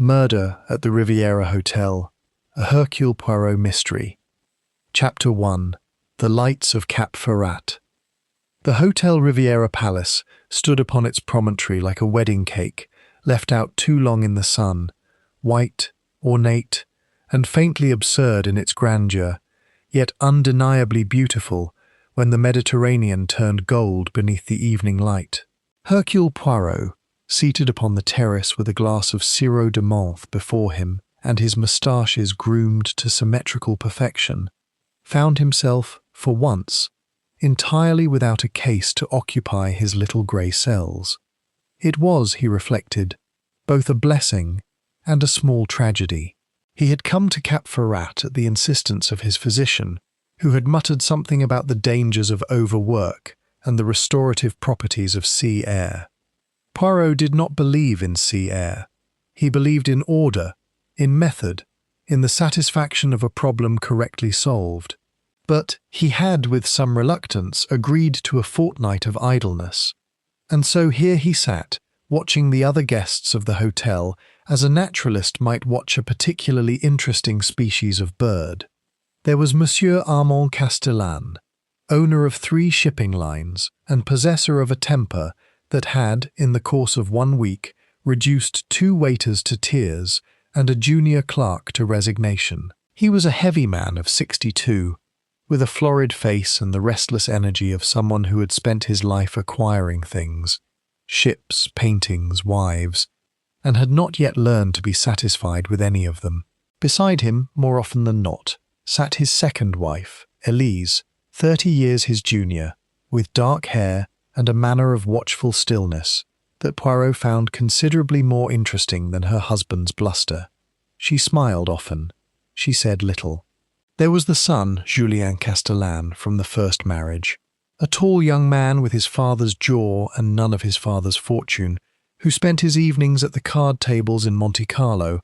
Murder at the Riviera Hotel, a Hercule Poirot mystery. Chapter 1. The Lights of Cap Ferrat. The Hotel Riviera Palace stood upon its promontory like a wedding cake, left out too long in the sun, white, ornate, and faintly absurd in its grandeur, yet undeniably beautiful when the Mediterranean turned gold beneath the evening light. Hercule Poirot, seated upon the terrace with a glass of sirop de menthe before him and his moustaches groomed to symmetrical perfection, found himself, for once, entirely without a case to occupy his little grey cells. It was, he reflected, both a blessing and a small tragedy. He had come to Cap Ferrat at the insistence of his physician, who had muttered something about the dangers of overwork and the restorative properties of sea air. Poirot did not believe in sea air. He believed in order, in method, in the satisfaction of a problem correctly solved. But he had, with some reluctance, agreed to a fortnight of idleness. And so here he sat, watching the other guests of the hotel as a naturalist might watch a particularly interesting species of bird. There was Monsieur Armand Castellane, owner of 3 shipping lines and possessor of a temper that had, in the course of 1 week, reduced 2 waiters to tears and a junior clerk to resignation. He was a heavy man of 62, with a florid face and the restless energy of someone who had spent his life acquiring things, ships, paintings, wives, and had not yet learned to be satisfied with any of them. Beside him, more often than not, sat his second wife, Elise, 30 years his junior, with dark hair and a manner of watchful stillness that Poirot found considerably more interesting than her husband's bluster. She smiled often. She said little. There was the son, Julien Castellane, from the first marriage, a tall young man with his father's jaw and none of his father's fortune, who spent his evenings at the card tables in Monte Carlo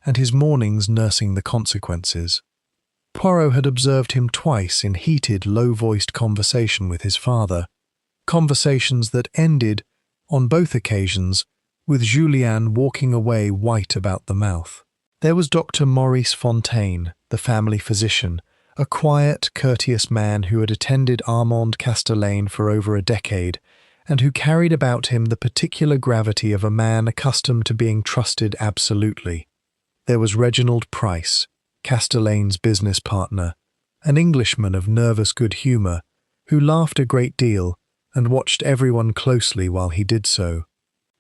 and his mornings nursing the consequences. Poirot had observed him twice in heated, low-voiced conversation with his father, conversations that ended, on both occasions, with Julien walking away white about the mouth. There was Dr. Maurice Fontaine, the family physician, a quiet, courteous man who had attended Armand Castellane for over a decade, and who carried about him the particular gravity of a man accustomed to being trusted absolutely. There was Reginald Price, Castellane's business partner, an Englishman of nervous good humour, who laughed a great deal and watched everyone closely while he did so.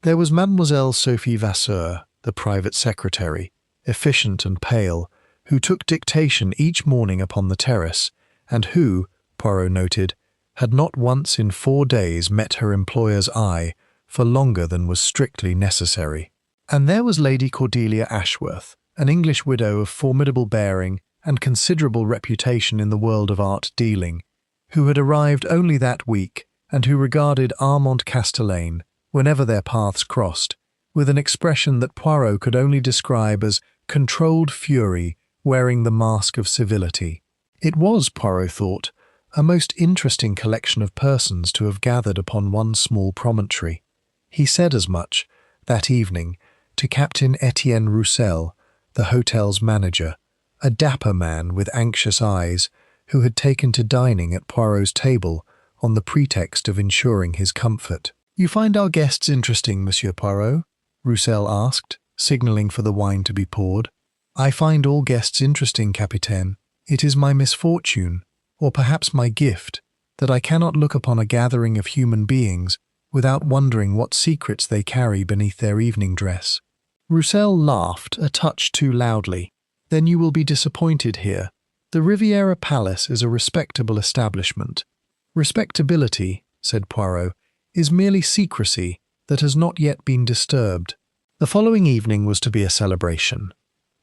There was Mademoiselle Sophie Vasseur, the private secretary, efficient and pale, who took dictation each morning upon the terrace, and who, Poirot noted, had not once in 4 days met her employer's eye for longer than was strictly necessary. And there was Lady Cordelia Ashworth, an English widow of formidable bearing and considerable reputation in the world of art dealing, who had arrived only that week and who regarded Armand Castellane, whenever their paths crossed, with an expression that Poirot could only describe as controlled fury wearing the mask of civility. It was, Poirot thought, a most interesting collection of persons to have gathered upon one small promontory. He said as much, that evening, to Captain Etienne Roussel, the hotel's manager, a dapper man with anxious eyes, who had taken to dining at Poirot's table on the pretext of ensuring his comfort. "You find our guests interesting, Monsieur Poirot?" Roussel asked, signalling for the wine to be poured. "I find all guests interesting, Capitaine. It is my misfortune, or perhaps my gift, that I cannot look upon a gathering of human beings without wondering what secrets they carry beneath their evening dress." Roussel laughed a touch too loudly. "Then you will be disappointed here. The Riviera Palace is a respectable establishment." "Respectability," said Poirot, "is merely secrecy that has not yet been disturbed." The following evening was to be a celebration,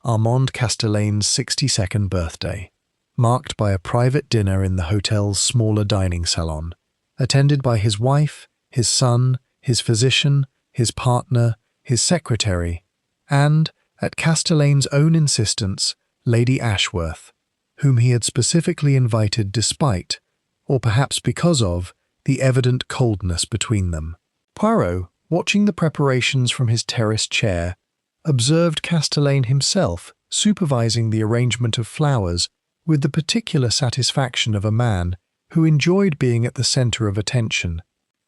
Armand Castellane's 62nd birthday, marked by a private dinner in the hotel's smaller dining salon, attended by his wife, his son, his physician, his partner, his secretary, and, at Castellane's own insistence, Lady Ashworth, whom he had specifically invited despite, or perhaps because of, the evident coldness between them. Poirot, watching the preparations from his terrace chair, observed Castellane himself supervising the arrangement of flowers with the particular satisfaction of a man who enjoyed being at the centre of attention.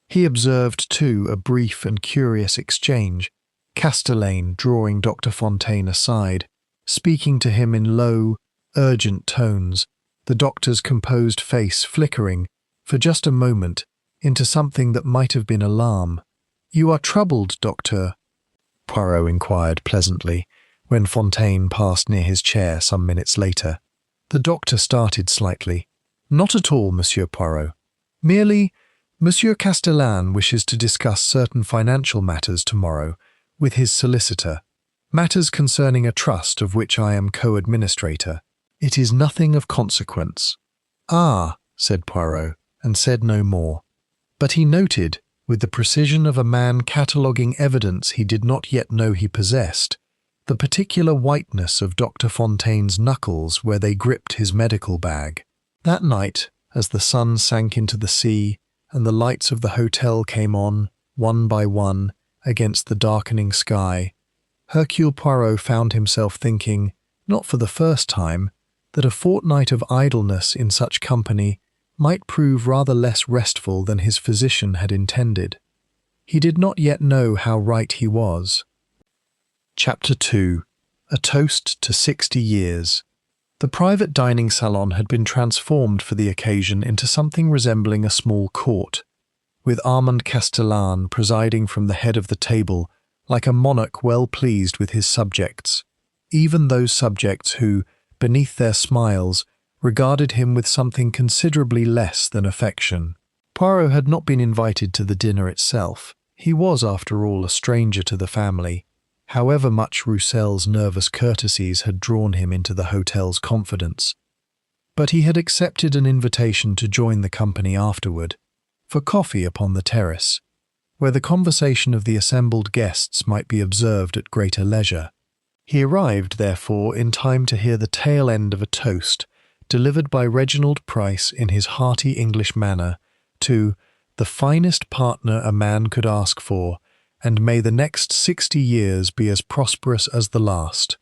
He observed, too, a brief and curious exchange, Castellane drawing Dr. Fontaine aside, speaking to him in low, urgent tones, the doctor's composed face flickering, for just a moment, into something that might have been alarm. "You are troubled, Doctor?" Poirot inquired pleasantly, when Fontaine passed near his chair some minutes later. The doctor started slightly. "Not at all, Monsieur Poirot. Merely, Monsieur Castellane wishes to discuss certain financial matters tomorrow with his solicitor, matters concerning a trust of which I am co-administrator. It is nothing of consequence." "Ah," said Poirot, and said no more. But he noted, with the precision of a man cataloguing evidence he did not yet know he possessed, the particular whiteness of Dr. Fontaine's knuckles where they gripped his medical bag. That night, as the sun sank into the sea and the lights of the hotel came on, one by one, against the darkening sky, Hercule Poirot found himself thinking, not for the first time, that a fortnight of idleness in such company might prove rather less restful than his physician had intended. He did not yet know how right he was. Chapter 2. A Toast to 60 Years. The private dining salon had been transformed for the occasion into something resembling a small court, with Armand Castellane presiding from the head of the table like a monarch well pleased with his subjects, even those subjects who, beneath their smiles, regarded him with something considerably less than affection. Poirot had not been invited to the dinner itself. He was, after all, a stranger to the family, however much Roussel's nervous courtesies had drawn him into the hotel's confidence. But he had accepted an invitation to join the company afterward, for coffee upon the terrace, where the conversation of the assembled guests might be observed at greater leisure. He arrived, therefore, in time to hear the tail end of a toast delivered by Reginald Price in his hearty English manner to "the finest partner a man could ask for, and may the next 60 years be as prosperous as the last,"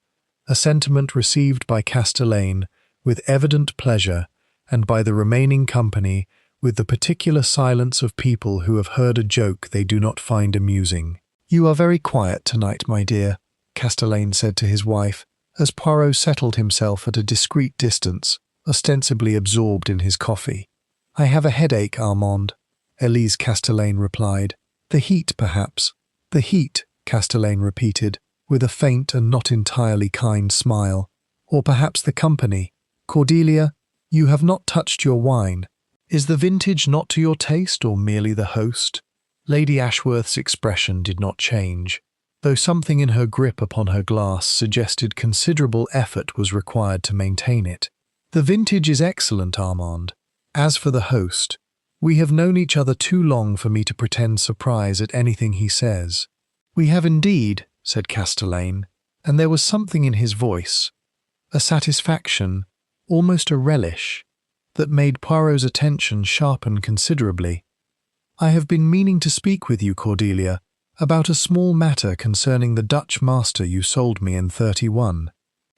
a sentiment received by Castellane with evident pleasure, and by the remaining company with the particular silence of people who have heard a joke they do not find amusing. "You are very quiet tonight, my dear," Castellane said to his wife, as Poirot settled himself at a discreet distance, ostensibly absorbed in his coffee. "I have a headache, Armand," Elise Castellane replied. "The heat, perhaps." "The heat," Castellane repeated, with a faint and not entirely kind smile. "Or perhaps the company. Cordelia, you have not touched your wine. Is the vintage not to your taste, or merely the host?" Lady Ashworth's expression did not change, though something in her grip upon her glass suggested considerable effort was required to maintain it. "The vintage is excellent, Armand. As for the host, we have known each other too long for me to pretend surprise at anything he says." "We have indeed," said Castellane, and there was something in his voice, a satisfaction, almost a relish, that made Poirot's attention sharpen considerably. "I have been meaning to speak with you, Cordelia, about a small matter concerning the Dutch master you sold me in '31.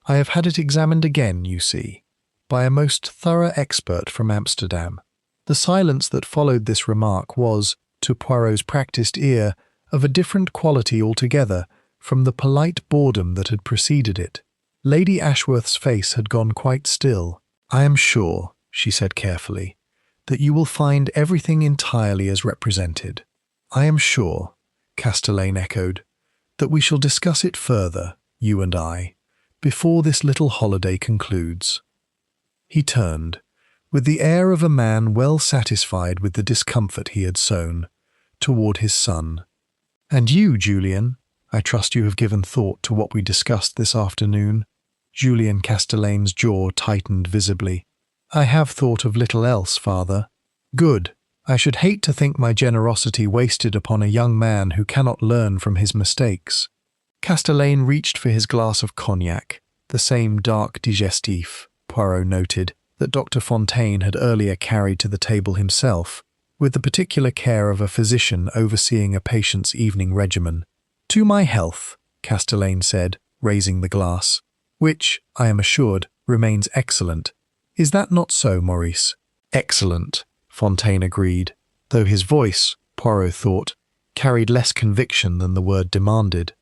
I have had it examined again, you see, by a most thorough expert from Amsterdam." The silence that followed this remark was, to Poirot's practised ear, of a different quality altogether from the polite boredom that had preceded it. Lady Ashworth's face had gone quite still. "I am sure," she said carefully, "that you will find everything entirely as represented." "I am sure," Castellane echoed, "that we shall discuss it further, you and I, before this little holiday concludes." He turned, with the air of a man well satisfied with the discomfort he had sown, toward his son. "And you, Julian, I trust you have given thought to what we discussed this afternoon?" Julian Castellane's jaw tightened visibly. "I have thought of little else, father." "Good. I should hate to think my generosity wasted upon a young man who cannot learn from his mistakes." Castellane reached for his glass of cognac, the same dark digestif, Poirot noted, that Dr. Fontaine had earlier carried to the table himself, with the particular care of a physician overseeing a patient's evening regimen. "To my health," Castellane said, raising the glass. Which, I am assured, remains excellent. Is that not so, Maurice? Excellent, Fontaine agreed, though his voice, Poirot thought, carried less conviction than the word demanded.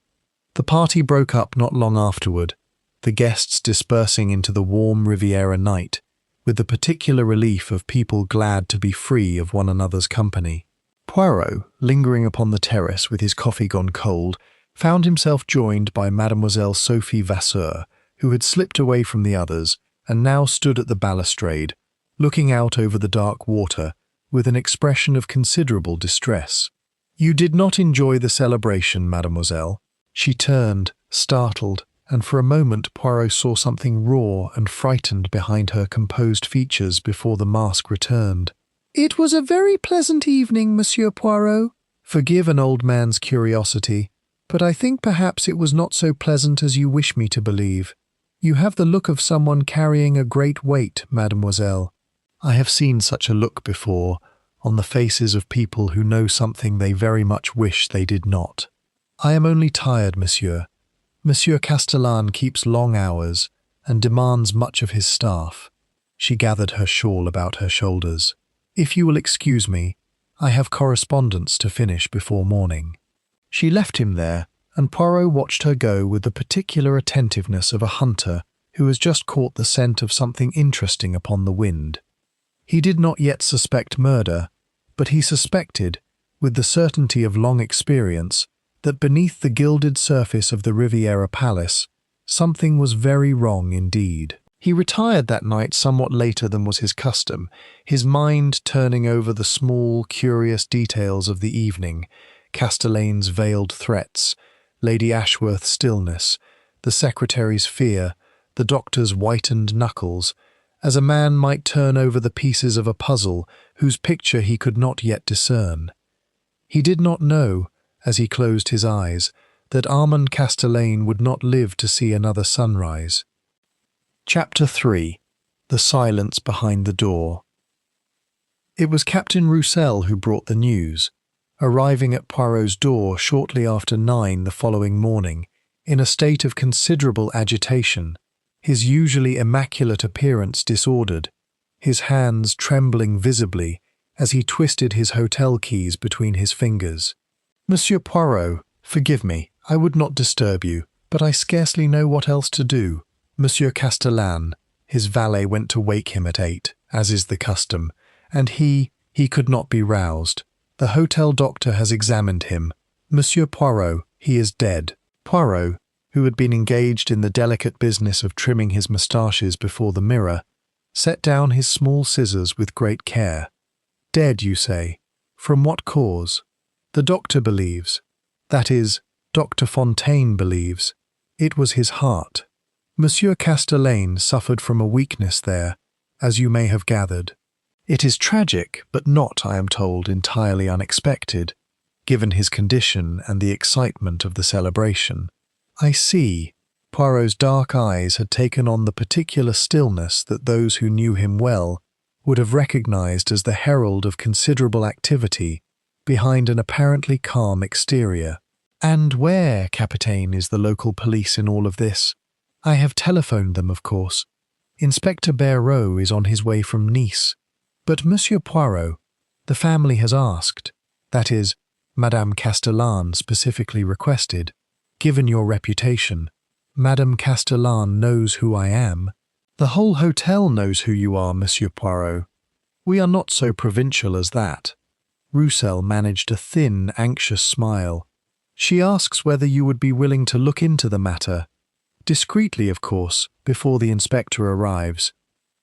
The party broke up not long afterward, the guests dispersing into the warm Riviera night, with the particular relief of people glad to be free of one another's company. Poirot, lingering upon the terrace with his coffee gone cold, found himself joined by Mademoiselle Sophie Vasseur, who had slipped away from the others and now stood at the balustrade, looking out over the dark water with an expression of considerable distress. "You did not enjoy the celebration, mademoiselle." She turned, startled, and for a moment Poirot saw something raw and frightened behind her composed features before the mask returned. "It was a very pleasant evening, Monsieur Poirot." "Forgive an old man's curiosity, but I think perhaps it was not so pleasant as you wish me to believe. You have the look of someone carrying a great weight, mademoiselle." "I have seen such a look before, on the faces of people who know something they very much wish they did not. I am only tired, monsieur. Monsieur Castellane keeps long hours and demands much of his staff." She gathered her shawl about her shoulders. "If you will excuse me, I have correspondence to finish before morning." She left him there, and Poirot watched her go with the particular attentiveness of a hunter who has just caught the scent of something interesting upon the wind. He did not yet suspect murder, but he suspected, with the certainty of long experience, that beneath the gilded surface of the Riviera Palace, something was very wrong indeed. He retired that night somewhat later than was his custom, his mind turning over the small, curious details of the evening, Castellane's veiled threats, Lady Ashworth's stillness, the secretary's fear, the doctor's whitened knuckles, as a man might turn over the pieces of a puzzle whose picture he could not yet discern. He did not know, as he closed his eyes, that Armand Castellane would not live to see another sunrise. Chapter 3. The Silence Behind the Door. It was Captain Roussel who brought the news, arriving at Poirot's door shortly after 9 the following morning, in a state of considerable agitation, his usually immaculate appearance disordered, his hands trembling visibly as he twisted his hotel keys between his fingers. "Monsieur Poirot, forgive me, I would not disturb you, but I scarcely know what else to do. Monsieur Castellane," his valet went to wake him at 8, as is the custom, and he could not be roused. "The hotel doctor has examined him. Monsieur Poirot, he is dead." Poirot, who had been engaged in the delicate business of trimming his moustaches before the mirror, set down his small scissors with great care. "Dead, you say? From what cause?" "The doctor believes. That is, Dr. Fontaine believes. It was his heart. Monsieur Castellane suffered from a weakness there, as you may have gathered. It is tragic, but not, I am told, entirely unexpected, given his condition and the excitement of the celebration." "I see." Poirot's dark eyes had taken on the particular stillness that those who knew him well would have recognized as the herald of considerable activity behind an apparently calm exterior. "And where, Capitaine, is the local police in all of this?" "I have telephoned them, of course. Inspector Poirot is on his way from Nice. But, Monsieur Poirot, the family has asked, that is, Madame Castellane specifically requested. Given your reputation, Madame Castellane knows who I am. The whole hotel knows who you are, Monsieur Poirot. We are not so provincial as that." Roussel managed a thin, anxious smile. "She asks whether you would be willing to look into the matter. Discreetly, of course, before the inspector arrives.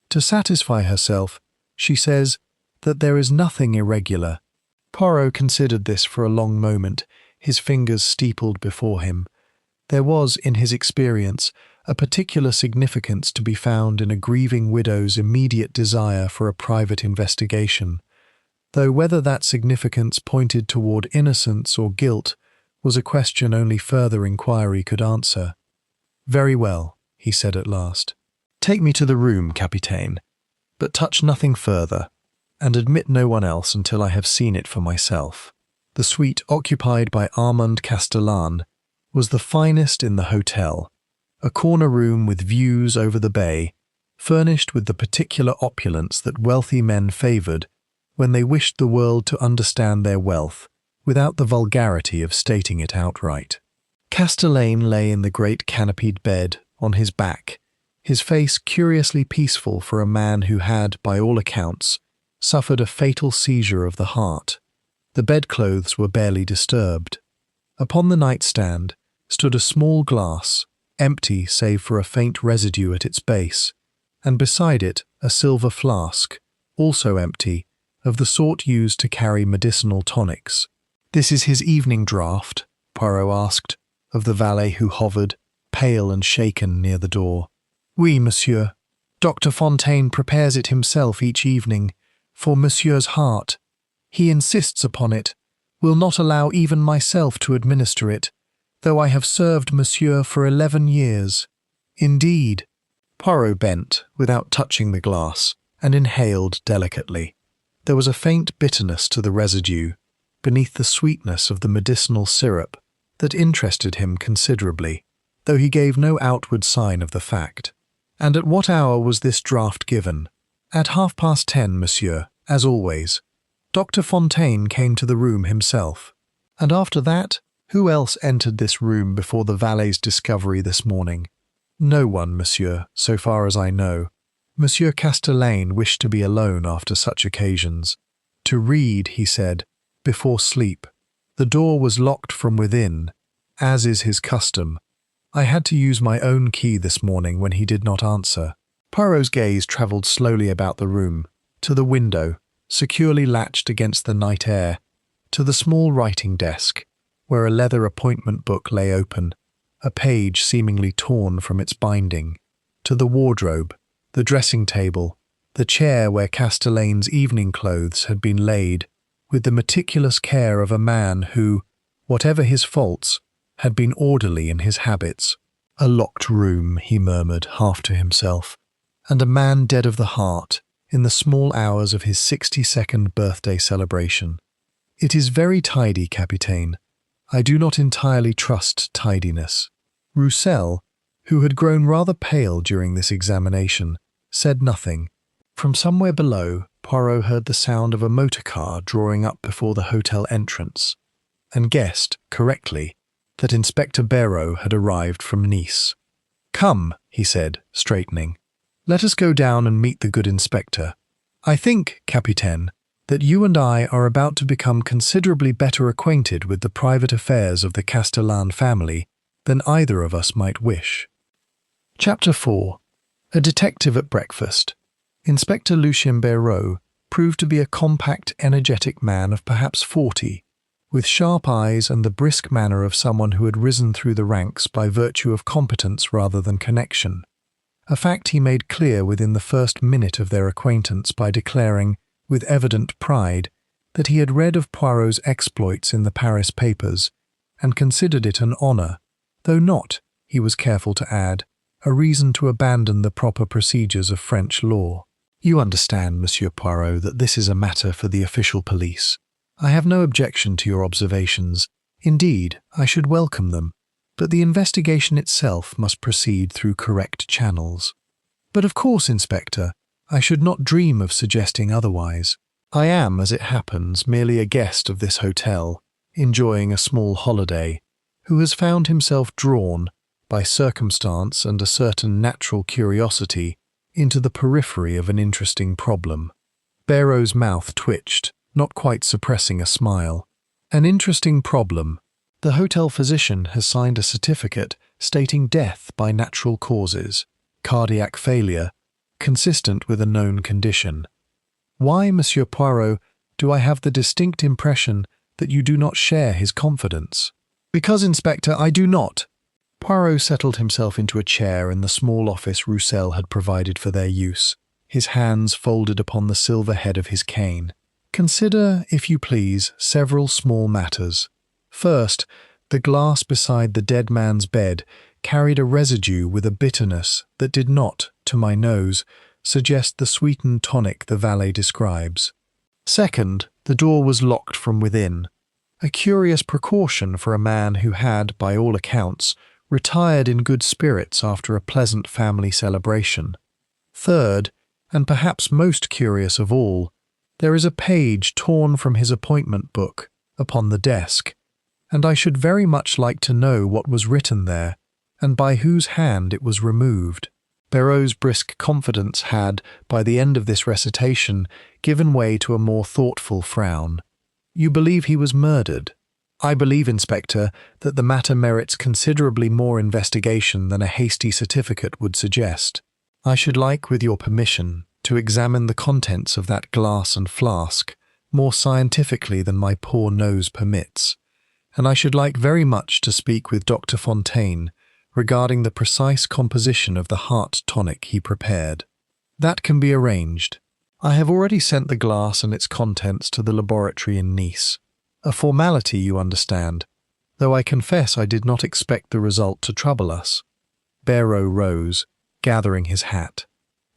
To satisfy herself, she says that there is nothing irregular." Poirot considered this for a long moment, his fingers steepled before him. There was, in his experience, a particular significance to be found in a grieving widow's immediate desire for a private investigation, though whether that significance pointed toward innocence or guilt was a question only further inquiry could answer. "Very well," he said at last. "Take me to the room, Capitaine, but touch nothing further, and admit no one else until I have seen it for myself." The suite occupied by Armand Castellane was the finest in the hotel, a corner room with views over the bay, furnished with the particular opulence that wealthy men favoured when they wished the world to understand their wealth without the vulgarity of stating it outright. Castellane lay in the great canopied bed, on his back, his face curiously peaceful for a man who had, by all accounts, suffered a fatal seizure of the heart. The bedclothes were barely disturbed. Upon the nightstand stood a small glass, empty save for a faint residue at its base, and beside it a silver flask, also empty, of the sort used to carry medicinal tonics. "This is his evening draught?" Poirot asked, of the valet who hovered, pale and shaken, near the door. "Oui, monsieur. Dr. Fontaine prepares it himself each evening, for monsieur's heart. He insists upon it, will not allow even myself to administer it, though I have served monsieur for 11 years. Indeed." Poirot bent, without touching the glass, and inhaled delicately. There was a faint bitterness to the residue, beneath the sweetness of the medicinal syrup, that interested him considerably, though he gave no outward sign of the fact. "And at what hour was this draught given?" "At 10:30, monsieur, as always. Dr. Fontaine came to the room himself." "And after that, who else entered this room before the valet's discovery this morning?" "No one, monsieur, so far as I know. Monsieur Castellane wished to be alone after such occasions. To read, he said, before sleep. The door was locked from within, as is his custom. I had to use my own key this morning when he did not answer." Poirot's gaze travelled slowly about the room, to the window, securely latched against the night air, to the small writing desk, where a leather appointment book lay open, a page seemingly torn from its binding, to the wardrobe, the dressing table, the chair where Castellane's evening clothes had been laid, with the meticulous care of a man who, whatever his faults, had been orderly in his habits. "A locked room," he murmured, half to himself, "and a man dead of the heart, in the small hours of his 62nd birthday celebration. It is very tidy, Capitaine. I do not entirely trust tidiness." Roussel, who had grown rather pale during this examination, said nothing. From somewhere below, Poirot heard the sound of a motor car drawing up before the hotel entrance, and guessed, correctly, that Inspector Barrot had arrived from Nice. "Come," he said, straightening. "Let us go down and meet the good inspector. I think, Capitaine, that you and I are about to become considerably better acquainted with the private affairs of the Castellane family than either of us might wish." Chapter 4. A detective at breakfast. Inspector Lucien Barrot proved to be a compact, energetic man of perhaps 40, with sharp eyes and the brisk manner of someone who had risen through the ranks by virtue of competence rather than connection, a fact he made clear within the first minute of their acquaintance by declaring, with evident pride, that he had read of Poirot's exploits in the Paris papers, and considered it an honour, though not, he was careful to add, a reason to abandon the proper procedures of French law. "You understand, Monsieur Poirot, that this is a matter for the official police. I have no objection to your observations. Indeed, I should welcome them, but the investigation itself must proceed through correct channels." "But of course, Inspector, I should not dream of suggesting otherwise. I am, as it happens, merely a guest of this hotel, enjoying a small holiday, who has found himself drawn, by circumstance and a certain natural curiosity, into the periphery of an interesting problem." Barrot's mouth twitched, not quite suppressing a smile. "An interesting problem. The hotel physician has signed a certificate stating death by natural causes, cardiac failure, consistent with a known condition. Why, Monsieur Poirot, do I have the distinct impression that you do not share his confidence?" "Because, Inspector, I do not." Poirot settled himself into a chair in the small office Roussel had provided for their use, his hands folded upon the silver head of his cane. "Consider, if you please, several small matters. First, the glass beside the dead man's bed carried a residue with a bitterness that did not, to my nose, suggest the sweetened tonic the valet describes. Second, the door was locked from within. a curious precaution for a man who had, by all accounts, retired in good spirits after a pleasant family celebration. Third, and perhaps most curious of all, there is a page torn from his appointment book upon the desk, and I should very much like to know what was written there, and by whose hand it was removed. Poirot's brisk confidence had, by the end of this recitation, given way to a more thoughtful frown. "You believe he was murdered?" "I believe, Inspector, that the matter merits considerably more investigation than a hasty certificate would suggest. I should like, with your permission, to examine the contents of that glass and flask more scientifically than my poor nose permits, and I should like very much to speak with Dr. Fontaine regarding the precise composition of the heart tonic he prepared." "That can be arranged. I have already sent the glass and its contents to the laboratory in Nice. A formality, you understand, though I confess I did not expect the result to trouble us." Poirot rose, gathering his hat.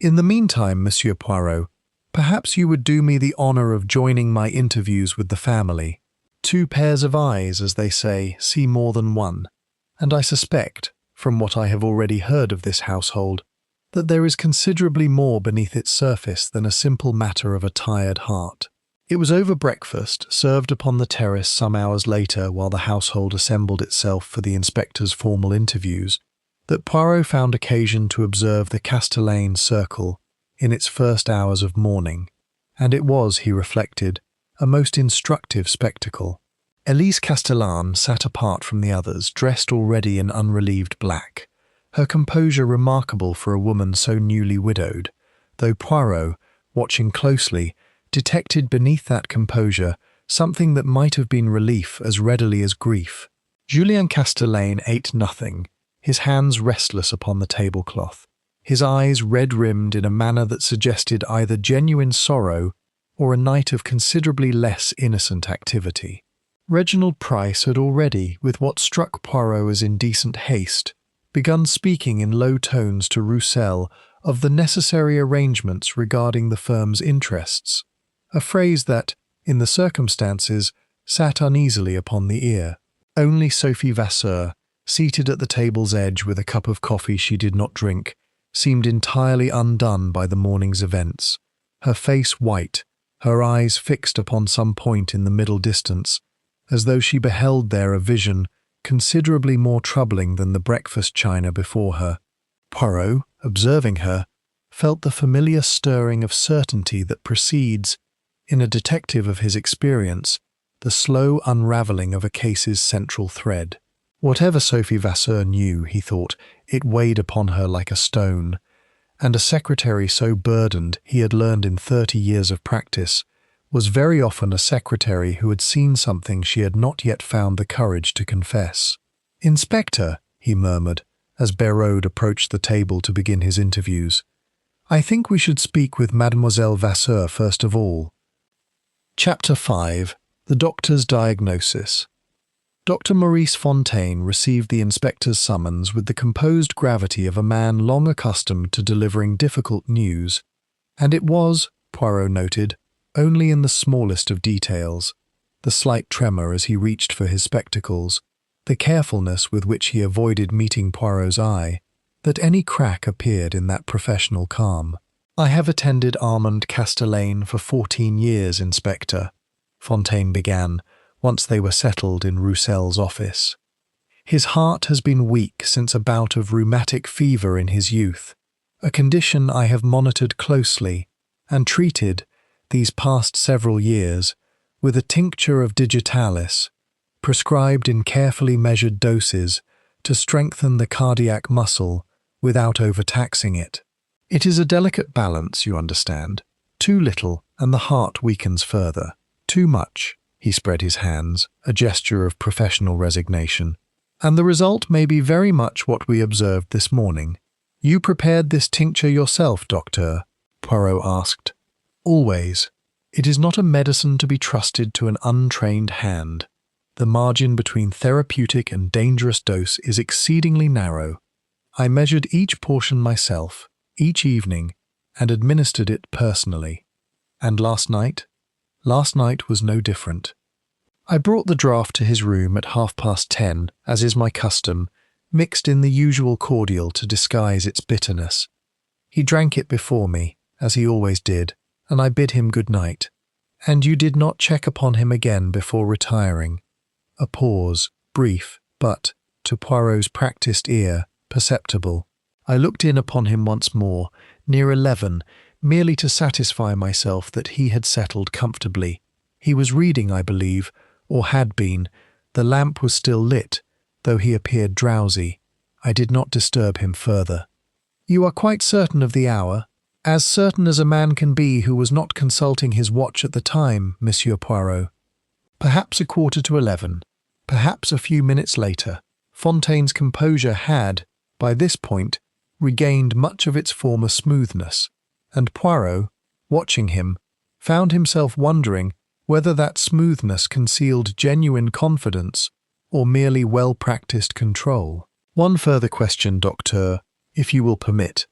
"In the meantime, Monsieur Poirot, perhaps you would do me the honour of joining my interviews with the family. 2 pairs of eyes, as they say, see more than one, and I suspect, from what I have already heard of this household, that there is considerably more beneath its surface than a simple matter of a tired heart." It was over breakfast, served upon the terrace some hours later while the household assembled itself for the inspector's formal interviews, that Poirot found occasion to observe the Castellane circle in its first hours of morning, and it was, he reflected, a most instructive spectacle. Elise Castellane sat apart from the others, dressed already in unrelieved black, her composure remarkable for a woman so newly widowed, though Poirot, watching closely, detected beneath that composure something that might have been relief as readily as grief. Julien Castellane ate nothing, his hands restless upon the tablecloth, his eyes red-rimmed in a manner that suggested either genuine sorrow or a night of considerably less innocent activity. Reginald Price had already, with what struck Poirot as indecent haste, begun speaking in low tones to Roussel of the necessary arrangements regarding the firm's interests, a phrase that, in the circumstances, sat uneasily upon the ear. Only Sophie Vasseur, seated at the table's edge with a cup of coffee she did not drink, seemed entirely undone by the morning's events, her face white, her eyes fixed upon some point in the middle distance, as though she beheld there a vision considerably more troubling than the breakfast china before her. Poirot, observing her, felt the familiar stirring of certainty that precedes, in a detective of his experience, the slow unravelling of a case's central thread. Whatever Sophie Vasseur knew, he thought, it weighed upon her like a stone, and a secretary so burdened, he had learned in 30 years of practice, was very often a secretary who had seen something she had not yet found the courage to confess. "Inspector," he murmured, as Poirot approached the table to begin his interviews, "I think we should speak with Mademoiselle Vasseur first of all." Chapter 5. The Doctor's Diagnosis. Dr. Maurice Fontaine received the inspector's summons with the composed gravity of a man long accustomed to delivering difficult news, and it was, Poirot noted, only in the smallest of details, the slight tremor as he reached for his spectacles, the carefulness with which he avoided meeting Poirot's eye, that any crack appeared in that professional calm. "I have attended Armand Castellane for 14 years, Inspector," Fontaine began, once they were settled in Roussel's office. "His heart has been weak since a bout of rheumatic fever in his youth, a condition I have monitored closely and treated, these past several years, with a tincture of digitalis, prescribed in carefully measured doses to strengthen the cardiac muscle without overtaxing it. It is a delicate balance, you understand. Too little, and the heart weakens further. Too much," he spread his hands, a gesture of professional resignation. "And the result may be very much what we observed this morning." "You prepared this tincture yourself, Doctor?" Poirot asked. "Always. It is not a medicine to be trusted to an untrained hand. The margin between therapeutic and dangerous dose is exceedingly narrow. I measured each portion myself, each evening, and administered it personally. And last night? Last night was no different. I brought the draft to his room at 10:30, as is my custom, mixed in the usual cordial to disguise its bitterness. He drank it before me, as he always did, and I bid him good night. And you did not check upon him again before retiring. A pause, brief, but, to Poirot's practised ear, perceptible. I looked in upon him once more, near 11, merely to satisfy myself that he had settled comfortably. He was reading, I believe, or had been. The lamp was still lit, though he appeared drowsy. I did not disturb him further. "You are quite certain of the hour?" "As certain as a man can be who was not consulting his watch at the time, Monsieur Poirot." "Perhaps 11:15, perhaps a few minutes later." Fontaine's composure had, by this point, regained much of its former smoothness, and Poirot, watching him, found himself wondering whether that smoothness concealed genuine confidence or merely well-practiced control. "One further question, Docteur, if you will permit.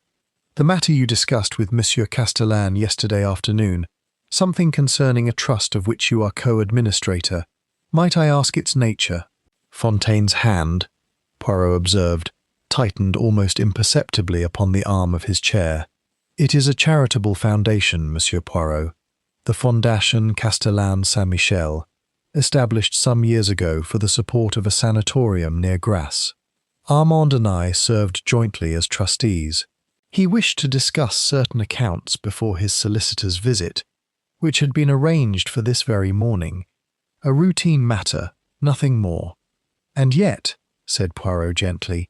The matter you discussed with Monsieur Castellan yesterday afternoon, something concerning a trust of which you are co-administrator. Might I ask its nature?" Fontaine's hand, Poirot observed, tightened almost imperceptibly upon the arm of his chair. "It is a charitable foundation, Monsieur Poirot, the Fondation Castellan Saint-Michel, established some years ago for the support of a sanatorium near Grasse. Armand and I served jointly as trustees. He wished to discuss certain accounts before his solicitor's visit, which had been arranged for this very morning. A routine matter, nothing more. And yet, said Poirot gently,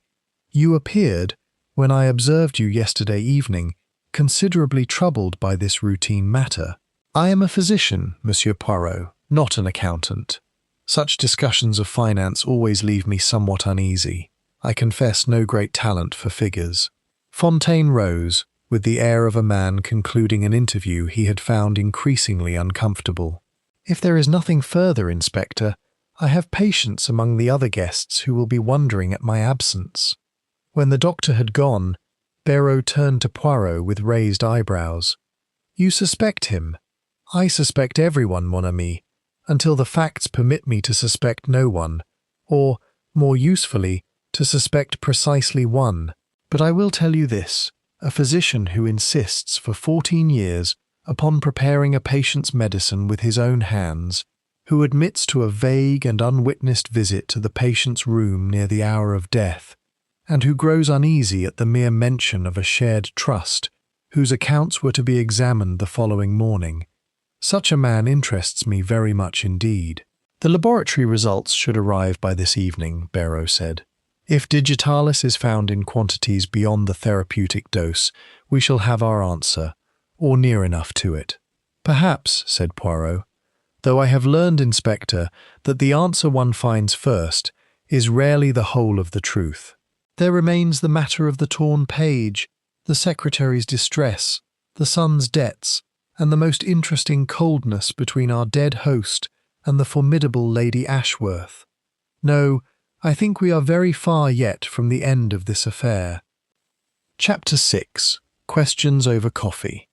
you appeared, when I observed you yesterday evening, considerably troubled by this routine matter. I am a physician, Monsieur Poirot, not an accountant. Such discussions of finance always leave me somewhat uneasy. I confess no great talent for figures." Fontaine rose, with the air of a man concluding an interview he had found increasingly uncomfortable. "If there is nothing further, Inspector, I have patients among the other guests who will be wondering at my absence." When the doctor had gone, Barreau turned to Poirot with raised eyebrows. "You suspect him? I suspect everyone, mon ami, until the facts permit me to suspect no one, or, more usefully, to suspect precisely one. But I will tell you this, a physician who insists for 14 years upon preparing a patient's medicine with his own hands, who admits to a vague and unwitnessed visit to the patient's room near the hour of death, and who grows uneasy at the mere mention of a shared trust, whose accounts were to be examined the following morning. Such a man interests me very much indeed." "The laboratory results should arrive by this evening," Barreau said. "If digitalis is found in quantities beyond the therapeutic dose, we shall have our answer, or near enough to it." "Perhaps," said Poirot, "though I have learned, Inspector, that the answer one finds first is rarely the whole of the truth. There remains the matter of the torn page, the secretary's distress, the son's debts, and the most interesting coldness between our dead host and the formidable Lady Ashworth. No, I think we are very far yet from the end of this affair." Chapter 6. Questions over coffee.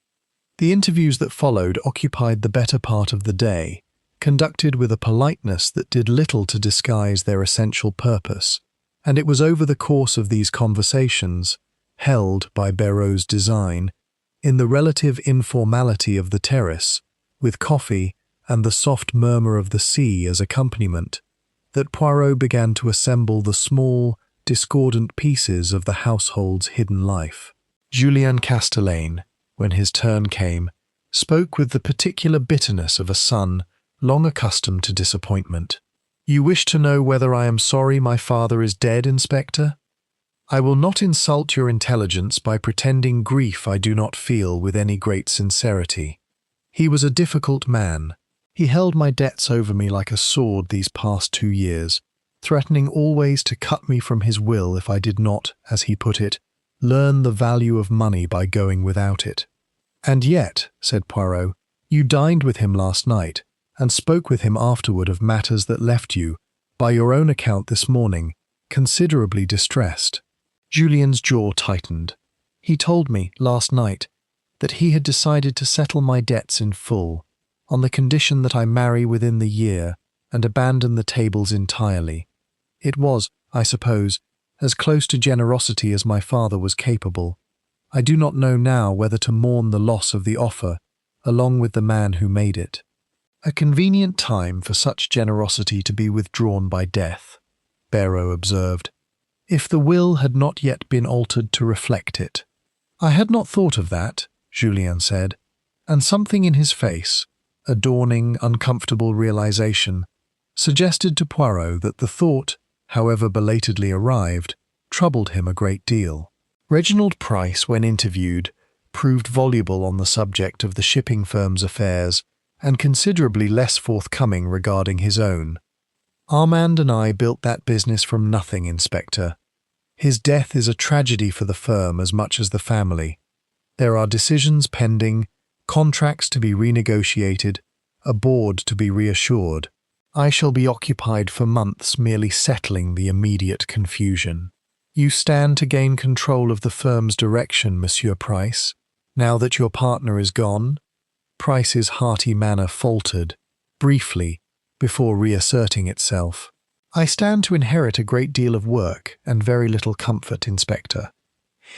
The interviews that followed occupied the better part of the day, conducted with a politeness that did little to disguise their essential purpose, and it was over the course of these conversations, held by Barreau's design, in the relative informality of the terrace, with coffee and the soft murmur of the sea as accompaniment, that Poirot began to assemble the small, discordant pieces of the household's hidden life. Julien Castellane, when his turn came, spoke with the particular bitterness of a son long accustomed to disappointment. "You wish to know whether I am sorry my father is dead, Inspector? I will not insult your intelligence by pretending grief I do not feel with any great sincerity. He was a difficult man. He held my debts over me like a sword these past 2 years, threatening always to cut me from his will if I did not, as he put it, learn the value of money by going without it." "And yet," said Poirot, "you dined with him last night, and spoke with him afterward of matters that left you, by your own account this morning, considerably distressed." Julien's jaw tightened. "He told me, last night, that he had decided to settle my debts in full, on the condition that I marry within the year, and abandon the tables entirely. It was, I suppose, as close to generosity as my father was capable. I do not know now whether to mourn the loss of the offer, along with the man who made it. A convenient time for such generosity to be withdrawn by death, Poirot observed, if the will had not yet been altered to reflect it. I had not thought of that, Julien said, and something in his face, a dawning, uncomfortable realization, suggested to Poirot that the thought, however belatedly arrived, troubled him a great deal. Reginald Price, when interviewed, proved voluble on the subject of the shipping firm's affairs and considerably less forthcoming regarding his own. Armand and I built that business from nothing, Inspector. His death is a tragedy for the firm as much as the family. There are decisions pending, contracts to be renegotiated, a board to be reassured. I shall be occupied for months merely settling the immediate confusion. You stand to gain control of the firm's direction, Monsieur Price, now that your partner is gone? Price's hearty manner faltered, briefly, before reasserting itself. I stand to inherit a great deal of work and very little comfort, Inspector.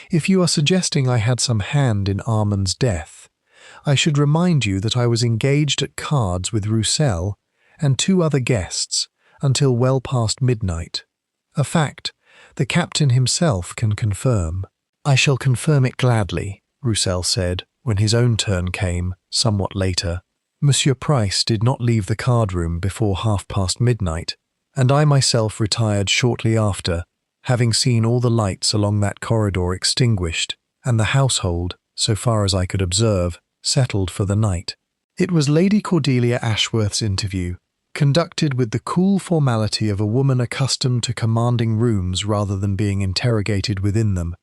If you are suggesting I had some hand in Armand's death, I should remind you that I was engaged at cards with Roussel and 2 other guests until well past midnight. A fact the captain himself can confirm. I shall confirm it gladly, Roussel said, when his own turn came, somewhat later. Monsieur Price did not leave the card-room before midnight, and I myself retired shortly after, having seen all the lights along that corridor extinguished, and the household, so far as I could observe, settled for the night. It was Lady Cordelia Ashworth's interview, conducted with the cool formality of a woman accustomed to commanding rooms rather than being interrogated within them,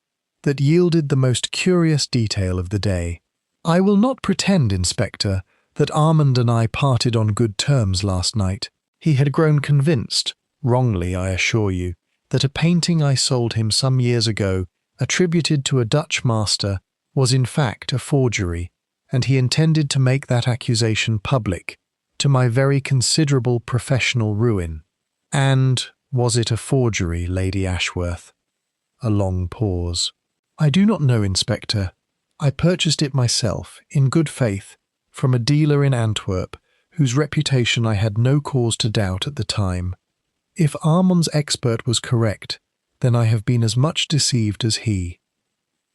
that yielded the most curious detail of the day. I will not pretend, Inspector, that Armand and I parted on good terms last night. He had grown convinced, wrongly I assure you, that a painting I sold him some years ago, attributed to a Dutch master, was in fact a forgery, and he intended to make that accusation public, to my very considerable professional ruin. And was it a forgery, Lady Ashworth? A long pause. I do not know, Inspector. I purchased it myself, in good faith, from a dealer in Antwerp, whose reputation I had no cause to doubt at the time. If Armand's expert was correct, then I have been as much deceived as he.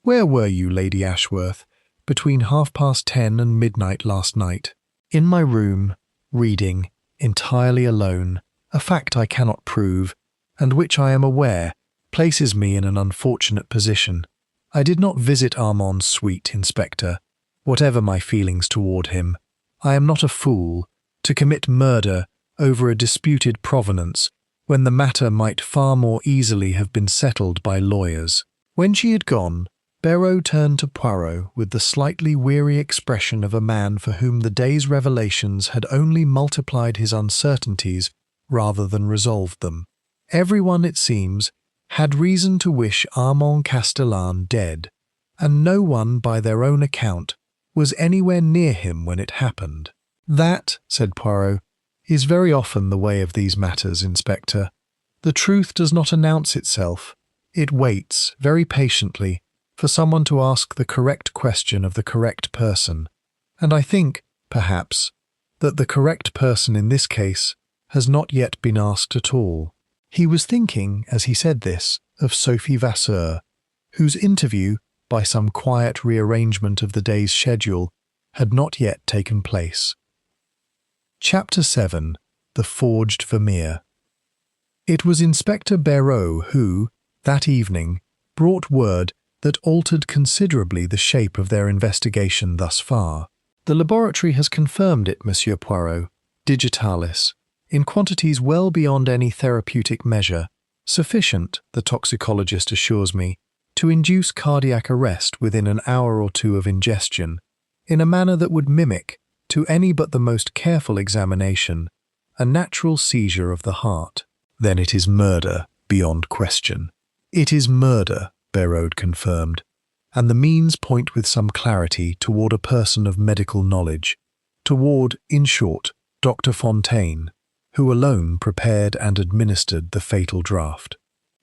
Where were you, Lady Ashworth, between 10:30 and midnight last night? In my room, reading, entirely alone, a fact I cannot prove, and which I am aware places me in an unfortunate position. I did not visit Armand's suite, Inspector, whatever my feelings toward him. I am not a fool to commit murder over a disputed provenance when the matter might far more easily have been settled by lawyers. When she had gone, Poirot turned to Poirot with the slightly weary expression of a man for whom the day's revelations had only multiplied his uncertainties rather than resolved them. Everyone, it seems, had reason to wish Armand Castellan dead, and no one, by their own account, was anywhere near him when it happened. That, said Poirot, is very often the way of these matters, Inspector. The truth does not announce itself. It waits, very patiently, for someone to ask the correct question of the correct person, and I think, perhaps, that the correct person in this case has not yet been asked at all. He was thinking, as he said this, of Sophie Vasseur, whose interview, by some quiet rearrangement of the day's schedule, had not yet taken place. Chapter 7. The Forged Vermeer. It was Inspector Poirot who, that evening, brought word that altered considerably the shape of their investigation thus far. The laboratory has confirmed it, Monsieur Poirot, digitalis, in quantities well beyond any therapeutic measure, sufficient, the toxicologist assures me, to induce cardiac arrest within an hour or two of ingestion, in a manner that would mimic, to any but the most careful examination, a natural seizure of the heart. Then it is murder, beyond question. It is murder, Poirot confirmed, and the means point with some clarity toward a person of medical knowledge, toward, in short, Dr. Fontaine, who alone prepared and administered the fatal draft.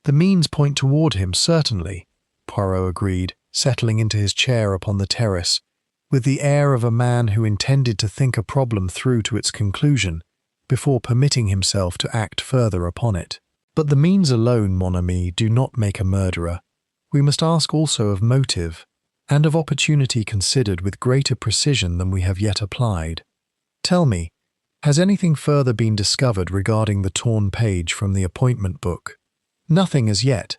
The means point toward him, certainly, Poirot agreed, settling into his chair upon the terrace, with the air of a man who intended to think a problem through to its conclusion before permitting himself to act further upon it. But the means alone, mon ami, do not make a murderer. We must ask also of motive, and of opportunity considered with greater precision than we have yet applied. Tell me, has anything further been discovered regarding the torn page from the appointment book? Nothing as yet.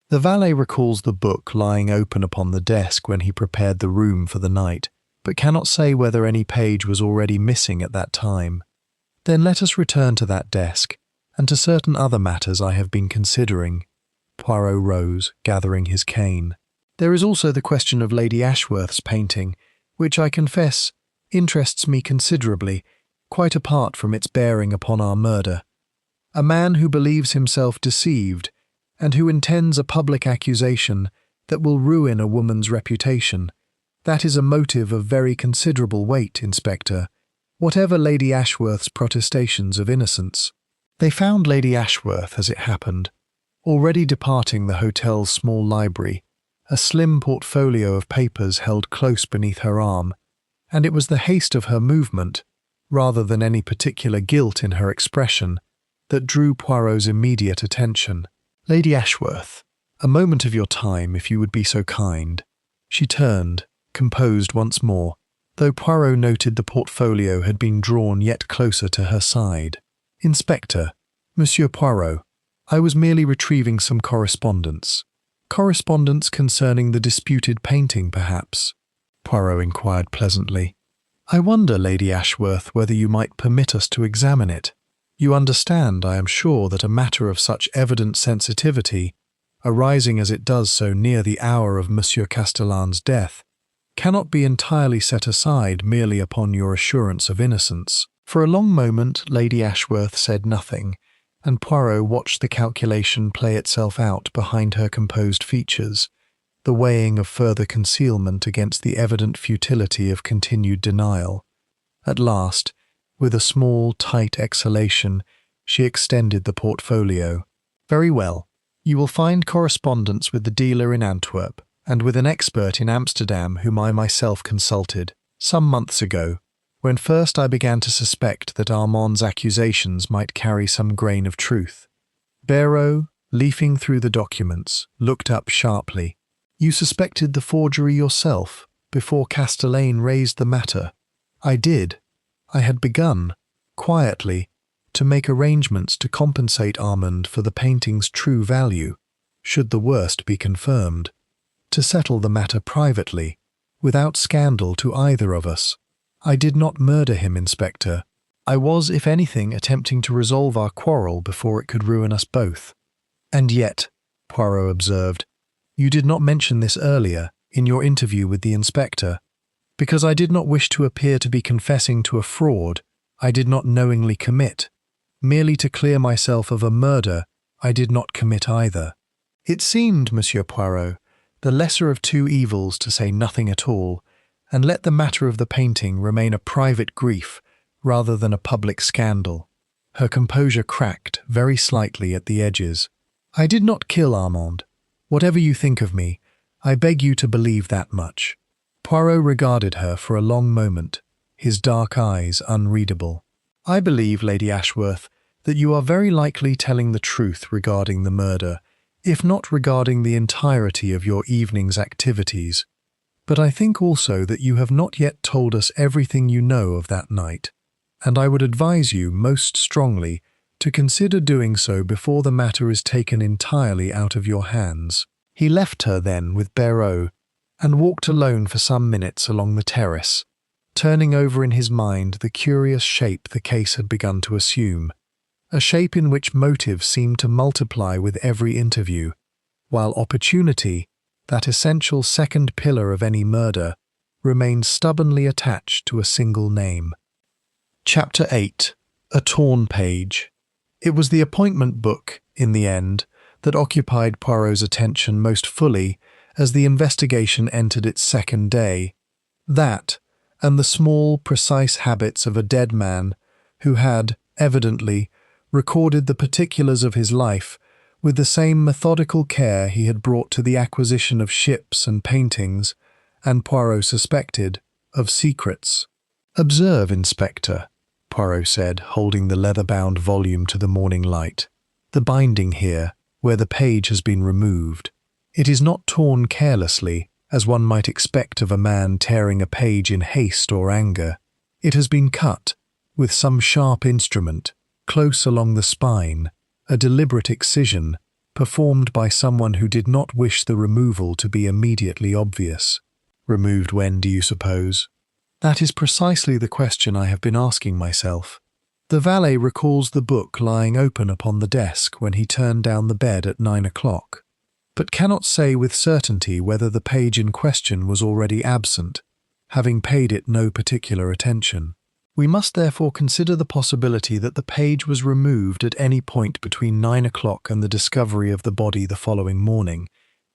The valet recalls the book lying open upon the desk when he prepared the room for the night, but cannot say whether any page was already missing at that time. Then let us return to that desk, and to certain other matters I have been considering. Poirot rose, gathering his cane. There is also the question of Lady Ashworth's painting, which I confess interests me considerably, quite apart from its bearing upon our murder. A man who believes himself deceived, and who intends a public accusation that will ruin a woman's reputation. That is a motive of very considerable weight, Inspector, whatever Lady Ashworth's protestations of innocence. They found Lady Ashworth, as it happened, already departing the hotel's small library, a slim portfolio of papers held close beneath her arm, and it was the haste of her movement, rather than any particular guilt in her expression, that drew Poirot's immediate attention. Lady Ashworth, a moment of your time, if you would be so kind. She turned, composed once more, though Poirot noted the portfolio had been drawn yet closer to her side. Inspector, Monsieur Poirot, I was merely retrieving some correspondence. Correspondence concerning the disputed painting, perhaps? Poirot inquired pleasantly. I wonder, Lady Ashworth, whether you might permit us to examine it. You understand, I am sure, that a matter of such evident sensitivity, arising as it does so near the hour of Monsieur Castellan's death, cannot be entirely set aside merely upon your assurance of innocence. For a long moment Lady Ashworth said nothing, and Poirot watched the calculation play itself out behind her composed features, the weighing of further concealment against the evident futility of continued denial. At last, with a small, tight exhalation, she extended the portfolio. Very well. You will find correspondence with the dealer in Antwerp, and with an expert in Amsterdam whom I myself consulted, some months ago, when first I began to suspect that Armand's accusations might carry some grain of truth. Barreau, leafing through the documents, looked up sharply. You suspected the forgery yourself, before Castellane raised the matter? I did. I had begun, quietly, to make arrangements to compensate Armand for the painting's true value, should the worst be confirmed, to settle the matter privately, without scandal to either of us. I did not murder him, Inspector. I was, if anything, attempting to resolve our quarrel before it could ruin us both. And yet, Poirot observed, you did not mention this earlier, in your interview with the inspector. Because I did not wish to appear to be confessing to a fraud I did not knowingly commit. Merely to clear myself of a murder I did not commit either. It seemed, Monsieur Poirot, the lesser of two evils to say nothing at all, and let the matter of the painting remain a private grief rather than a public scandal. Her composure cracked very slightly at the edges. I did not kill Armand. Whatever you think of me, I beg you to believe that much. Poirot regarded her for a long moment, his dark eyes unreadable. I believe, Lady Ashworth, that you are very likely telling the truth regarding the murder, if not regarding the entirety of your evening's activities. But I think also that you have not yet told us everything you know of that night, and I would advise you most strongly to consider doing so before the matter is taken entirely out of your hands. He left her then with Barreau, and walked alone for some minutes along the terrace, turning over in his mind the curious shape the case had begun to assume, a shape in which motive seemed to multiply with every interview, while opportunity, that essential second pillar of any murder, remained stubbornly attached to a single name. Chapter 8. A Torn Page. It was the appointment book, in the end, that occupied Poirot's attention most fully as the investigation entered its second day. That, and the small, precise habits of a dead man who had, evidently, recorded the particulars of his life with the same methodical care he had brought to the acquisition of ships and paintings, and Poirot suspected, of secrets. "Observe, Inspector," Poirot said, holding the leather-bound volume to the morning light. "The binding here, where the page has been removed. It is not torn carelessly, as one might expect of a man tearing a page in haste or anger. It has been cut, with some sharp instrument, close along the spine, a deliberate excision, performed by someone who did not wish the removal to be immediately obvious." "Removed when, do you suppose?" "That is precisely the question I have been asking myself. The valet recalls the book lying open upon the desk when he turned down the bed at 9 o'clock, but cannot say with certainty whether the page in question was already absent, having paid it no particular attention. We must therefore consider the possibility that the page was removed at any point between 9 o'clock and the discovery of the body the following morning,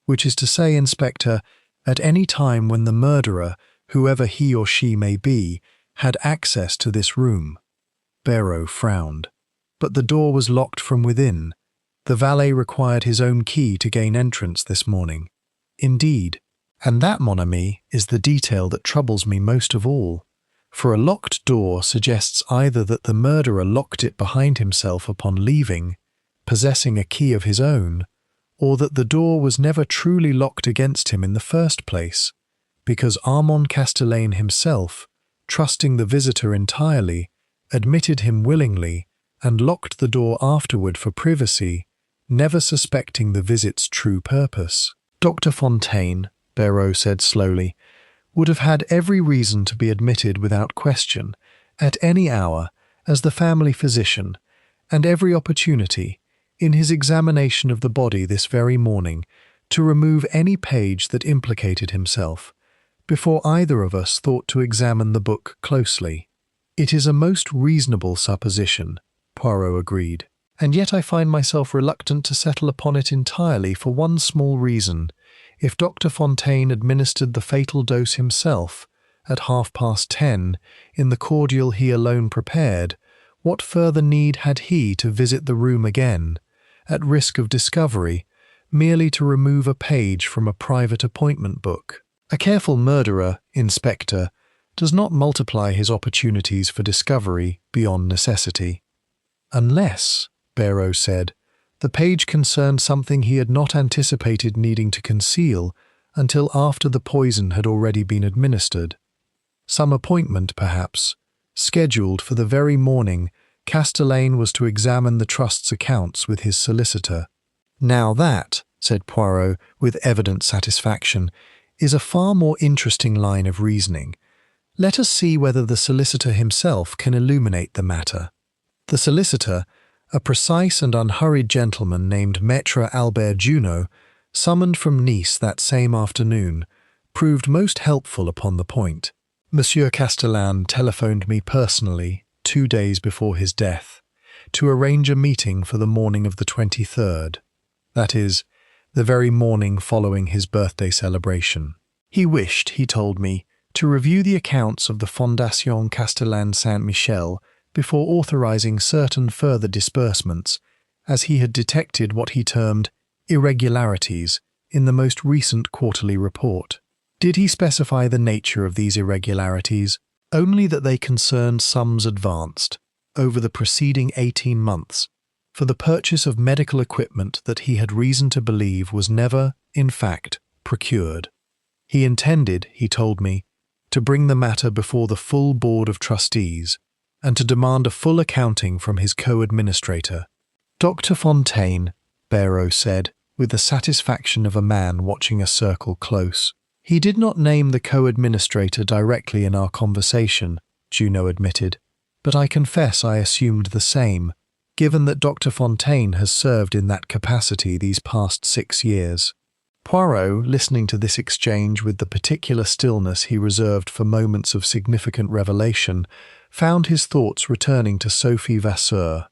which is to say, Inspector, at any time when the murderer, whoever he or she may be, had access to this room." Poirot frowned. "But the door was locked from within. The valet required his own key to gain entrance this morning." "Indeed. And that, mon ami, is the detail that troubles me most of all. For a locked door suggests either that the murderer locked it behind himself upon leaving, possessing a key of his own, or that the door was never truly locked against him in the first place, because Armand Castellane himself, trusting the visitor entirely, admitted him willingly and locked the door afterward for privacy, never suspecting the visit's true purpose." "Dr. Fontaine," Poirot said slowly, "would have had every reason to be admitted without question, at any hour, as the family physician, and every opportunity, in his examination of the body this very morning, to remove any page that implicated himself, before either of us thought to examine the book closely." "It is a most reasonable supposition," Poirot agreed, "and yet I find myself reluctant to settle upon it entirely for one small reason. If Dr. Fontaine administered the fatal dose himself, at 10:30, in the cordial he alone prepared, what further need had he to visit the room again, at risk of discovery, merely to remove a page from a private appointment book? A careful murderer, Inspector, does not multiply his opportunities for discovery beyond necessity." "Unless," Poirot said, "the page concerned something he had not anticipated needing to conceal until after the poison had already been administered. Some appointment, perhaps, scheduled for the very morning Castellane was to examine the trust's accounts with his solicitor." "Now that," said Poirot with evident satisfaction, "is a far more interesting line of reasoning. Let us see whether the solicitor himself can illuminate the matter." The solicitor, a precise and unhurried gentleman named Maître Albert Junot, summoned from Nice that same afternoon, proved most helpful upon the point. "Monsieur Castellane telephoned me personally 2 days before his death to arrange a meeting for the morning of the 23rd, that is, the very morning following his birthday celebration. He wished, he told me, to review the accounts of the Fondation Castellane Saint-Michel before authorizing certain further disbursements, as he had detected what he termed irregularities in the most recent quarterly report. Did he specify the nature of these irregularities? Only that they concerned sums advanced, over the preceding 18 months, for the purchase of medical equipment that he had reason to believe was never, in fact, procured. He intended, he told me, to bring the matter before the full board of trustees, and to demand a full accounting from his co-administrator. "Dr. Fontaine," Poirot said, with the satisfaction of a man watching a circle close. "He did not name the co-administrator directly in our conversation," Junot admitted, "but I confess I assumed the same, given that Dr. Fontaine has served in that capacity these past 6 years." Poirot, listening to this exchange with the particular stillness he reserved for moments of significant revelation, found his thoughts returning to Sophie Vasseur,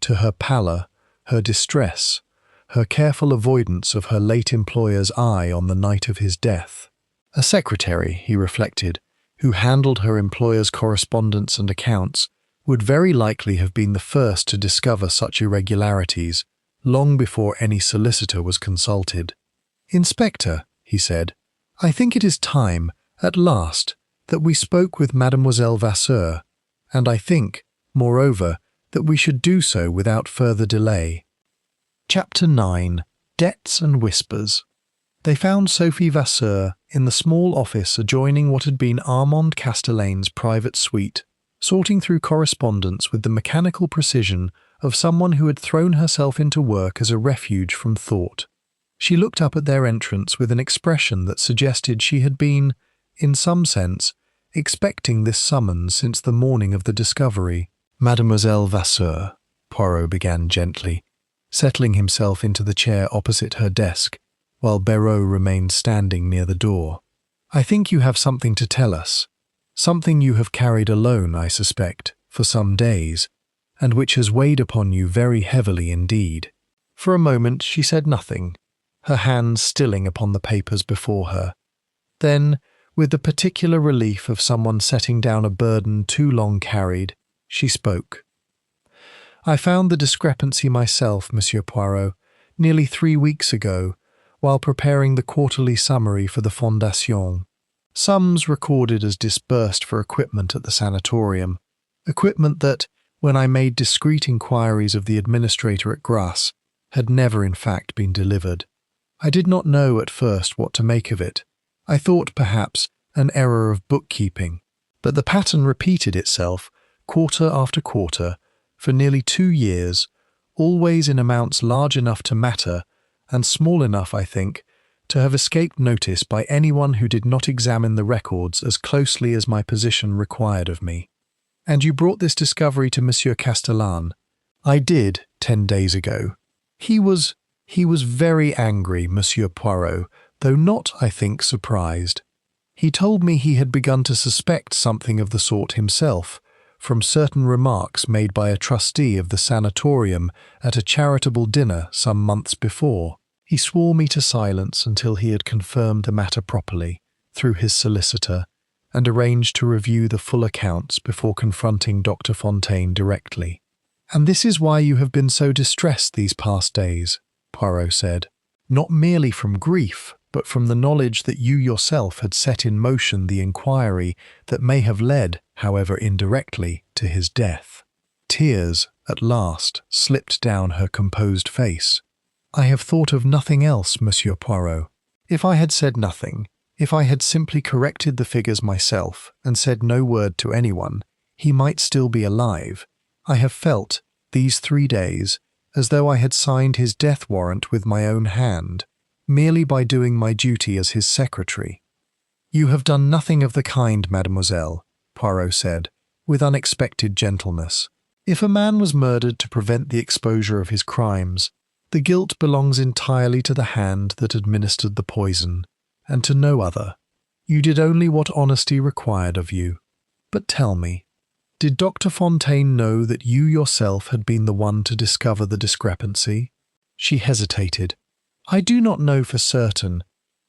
to her pallor, her distress, her careful avoidance of her late employer's eye on the night of his death. A secretary, he reflected, who handled her employer's correspondence and accounts, would very likely have been the first to discover such irregularities, long before any solicitor was consulted. "Inspector," he said, "I think it is time, at last, that we spoke with Mademoiselle Vasseur, and I think, moreover, that we should do so without further delay." Chapter 9. Debts and Whispers. They found Sophie Vasseur in the small office adjoining what had been Armand Castellane's private suite, sorting through correspondence with the mechanical precision of someone who had thrown herself into work as a refuge from thought. She looked up at their entrance with an expression that suggested she had been, in some sense, expecting this summons since the morning of the discovery. "Mademoiselle Vasseur," Poirot began gently, settling himself into the chair opposite her desk, while Béraud remained standing near the door. "I think you have something to tell us, something you have carried alone, I suspect, for some days, and which has weighed upon you very heavily indeed." For a moment she said nothing, her hands stilling upon the papers before her. Then, with the particular relief of someone setting down a burden too long carried, she spoke. "I found the discrepancy myself, Monsieur Poirot, nearly 3 weeks ago, while preparing the quarterly summary for the Fondation. Sums recorded as disbursed for equipment at the sanatorium, equipment that, when I made discreet inquiries of the administrator at Grasse, had never in fact been delivered. I did not know at first what to make of it. I thought perhaps an error of bookkeeping, but the pattern repeated itself quarter after quarter for nearly 2 years, always in amounts large enough to matter and small enough, I think, to have escaped notice by anyone who did not examine the records as closely as my position required of me." "And you brought this discovery to Monsieur Castellane?" "I did, 10 days ago. He was very angry, Monsieur Poirot, though not, I think, surprised. He told me he had begun to suspect something of the sort himself, from certain remarks made by a trustee of the sanatorium at a charitable dinner some months before. He swore me to silence until he had confirmed the matter properly, through his solicitor, and arranged to review the full accounts before confronting Dr. Fontaine directly." "And this is why you have been so distressed these past days," Poirot said. "Not merely from grief, but from the knowledge that you yourself had set in motion the inquiry that may have led, however indirectly, to his death." Tears, at last, slipped down her composed face. "I have thought of nothing else, Monsieur Poirot. If I had said nothing, if I had simply corrected the figures myself and said no word to anyone, he might still be alive. I have felt, these 3 days, as though I had signed his death warrant with my own hand, merely by doing my duty as his secretary." "You have done nothing of the kind, mademoiselle," Poirot said, with unexpected gentleness. "If a man was murdered to prevent the exposure of his crimes, the guilt belongs entirely to the hand that administered the poison, and to no other. You did only what honesty required of you. But tell me, did Dr. Fontaine know that you yourself had been the one to discover the discrepancy?" She hesitated. "I do not know for certain.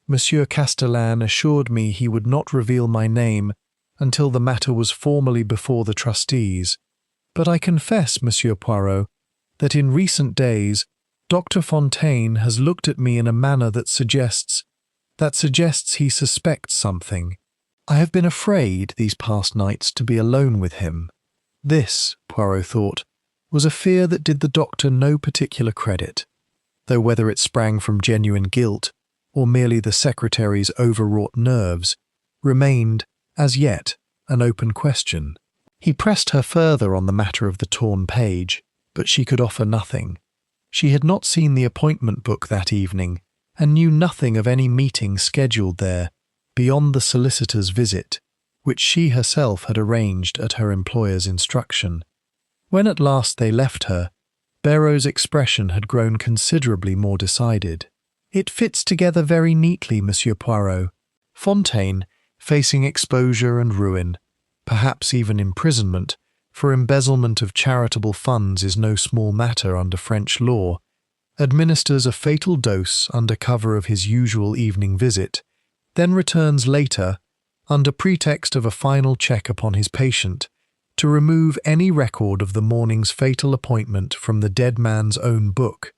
Monsieur Castellane assured me he would not reveal my name until the matter was formally before the trustees. But I confess, Monsieur Poirot, that in recent days Dr. Fontaine has looked at me in a manner that suggests he suspects something. I have been afraid these past nights to be alone with him." This, Poirot thought, was a fear that did the doctor no particular credit, though whether it sprang from genuine guilt or merely the secretary's overwrought nerves remained, as yet, an open question. He pressed her further on the matter of the torn page, but she could offer nothing. She had not seen the appointment book that evening, and knew nothing of any meeting scheduled there beyond the solicitor's visit, which she herself had arranged at her employer's instruction. When at last they left her, Béraud's expression had grown considerably more decided. "It fits together very neatly, Monsieur Poirot. Fontaine, facing exposure and ruin, perhaps even imprisonment, for embezzlement of charitable funds is no small matter under French law, administers a fatal dose under cover of his usual evening visit, then returns later, under pretext of a final check upon his patient, to remove any record of the morning's fatal appointment from the dead man's own book,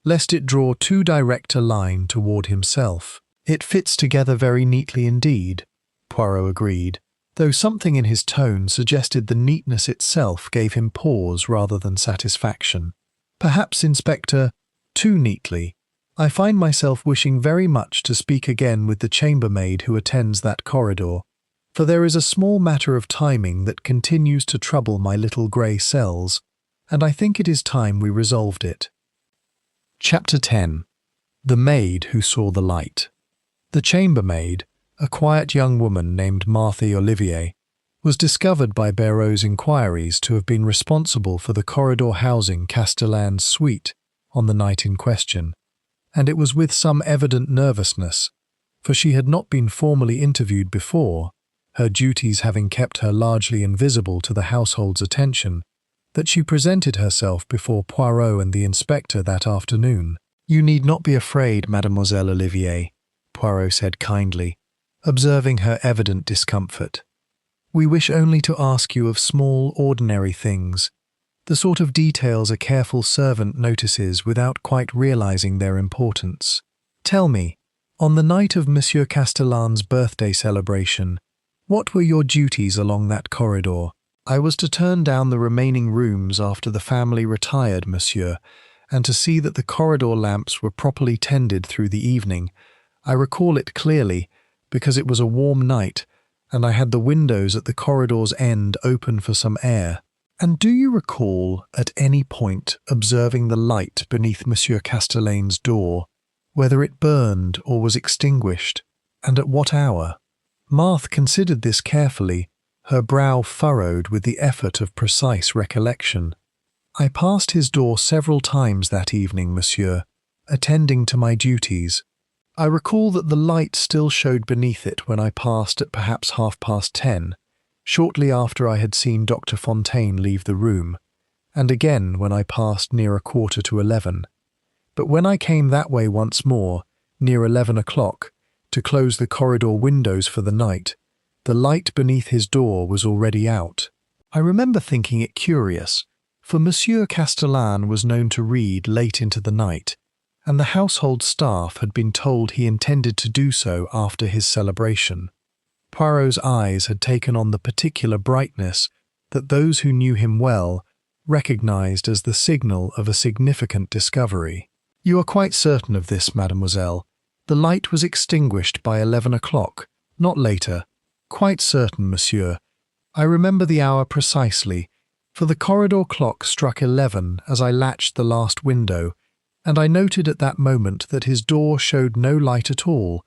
lest it draw too direct a line toward himself. "It fits together very neatly indeed," Poirot agreed, though something in his tone suggested the neatness itself gave him pause rather than satisfaction. "Perhaps, Inspector, too neatly. I find myself wishing very much to speak again with the chambermaid who attends that corridor, for there is a small matter of timing that continues to trouble my little grey cells, and I think it is time we resolved it." Chapter 10. The Maid Who Saw the Light. The chambermaid, a quiet young woman named Marthe Olivier, was discovered by Barrot's inquiries to have been responsible for the corridor housing Castellan's suite on the night in question, and it was with some evident nervousness, for she had not been formally interviewed before, her duties having kept her largely invisible to the household's attention, that she presented herself before Poirot and the inspector that afternoon. "You need not be afraid, Mademoiselle Olivier," Poirot said kindly, observing her evident discomfort. "We wish only to ask you of small, ordinary things, the sort of details a careful servant notices without quite realizing their importance. Tell me, on the night of Monsieur Castellan's birthday celebration, what were your duties along that corridor?" "I was to turn down the remaining rooms after the family retired, monsieur, and to see that the corridor lamps were properly tended through the evening. I recall it clearly, because it was a warm night, and I had the windows at the corridor's end open for some air." "And do you recall, at any point, observing the light beneath Monsieur Castellan's door, whether it burned or was extinguished, and at what hour?" Marthe considered this carefully, her brow furrowed with the effort of precise recollection. "I passed his door several times that evening, monsieur, attending to my duties. I recall that the light still showed beneath it when I passed at perhaps 10:30, shortly after I had seen Dr. Fontaine leave the room, and again when I passed near 11:15. But when I came that way once more, near 11 o'clock, to close the corridor windows for the night, the light beneath his door was already out. I remember thinking it curious, for Monsieur Castellan was known to read late into the night, and the household staff had been told he intended to do so after his celebration. Poirot's eyes had taken on the particular brightness that those who knew him well recognized as the signal of a significant discovery. "You are quite certain of this, mademoiselle? The light was extinguished by 11 o'clock, not later." "Quite certain, monsieur. I remember the hour precisely, for the corridor clock struck 11 as I latched the last window, and I noted at that moment that his door showed no light at all,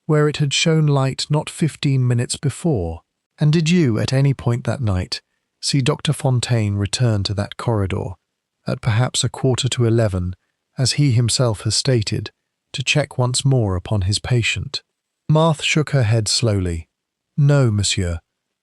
where it had shown light not 15 minutes before." "And did you, at any point that night, see Dr. Fontaine return to that corridor, at perhaps 11:15, as he himself has stated, to check once more upon his patient?" Marthe shook her head slowly. "No, monsieur.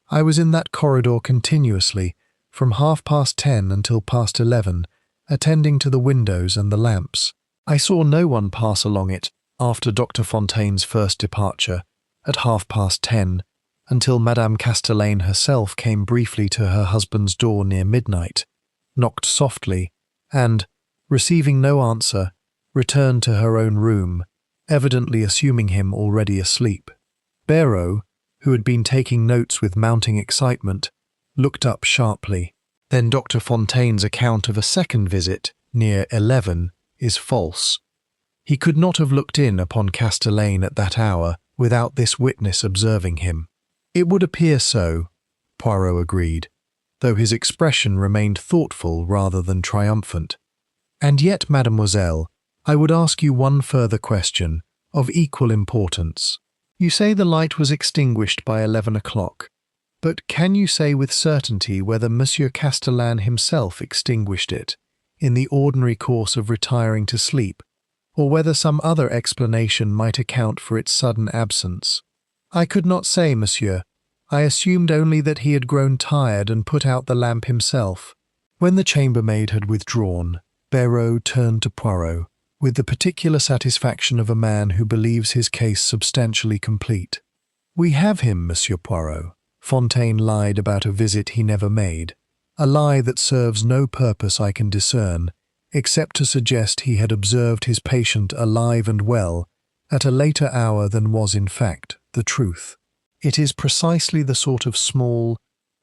I was in that corridor continuously, from 10:30 until past 11, attending to the windows and the lamps. I saw no one pass along it after Dr. Fontaine's first departure, at 10:30, until Madame Castellane herself came briefly to her husband's door near midnight, knocked softly, and, receiving no answer, returned to her own room, evidently assuming him already asleep." Barrot, who had been taking notes with mounting excitement, looked up sharply. "Then Dr. Fontaine's account of a second visit, near 11, is false. He could not have looked in upon Castellane at that hour without this witness observing him." "It would appear so," Poirot agreed, though his expression remained thoughtful rather than triumphant. "And yet, mademoiselle, I would ask you one further question, of equal importance. You say the light was extinguished by 11 o'clock, but can you say with certainty whether Monsieur Castellan himself extinguished it, in the ordinary course of retiring to sleep, or whether some other explanation might account for its sudden absence?" "I could not say, monsieur. I assumed only that he had grown tired and put out the lamp himself." When the chambermaid had withdrawn, Barrot turned to Poirot, with the particular satisfaction of a man who believes his case substantially complete. "We have him, Monsieur Poirot. Fontaine lied about a visit he never made. a lie that serves no purpose I can discern, except to suggest he had observed his patient alive and well at a later hour than was in fact the truth. It is precisely the sort of small,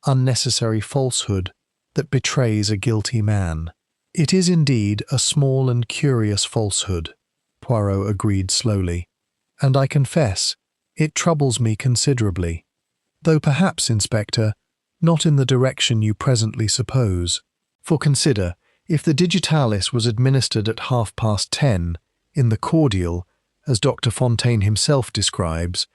unnecessary falsehood that betrays a guilty man. It is indeed a small and curious falsehood, Poirot agreed slowly, and I confess it troubles me considerably, though perhaps, Inspector, not in the direction you presently suppose. For consider, if the digitalis was administered at 10:30 in the cordial, as Dr. Fontaine himself describes,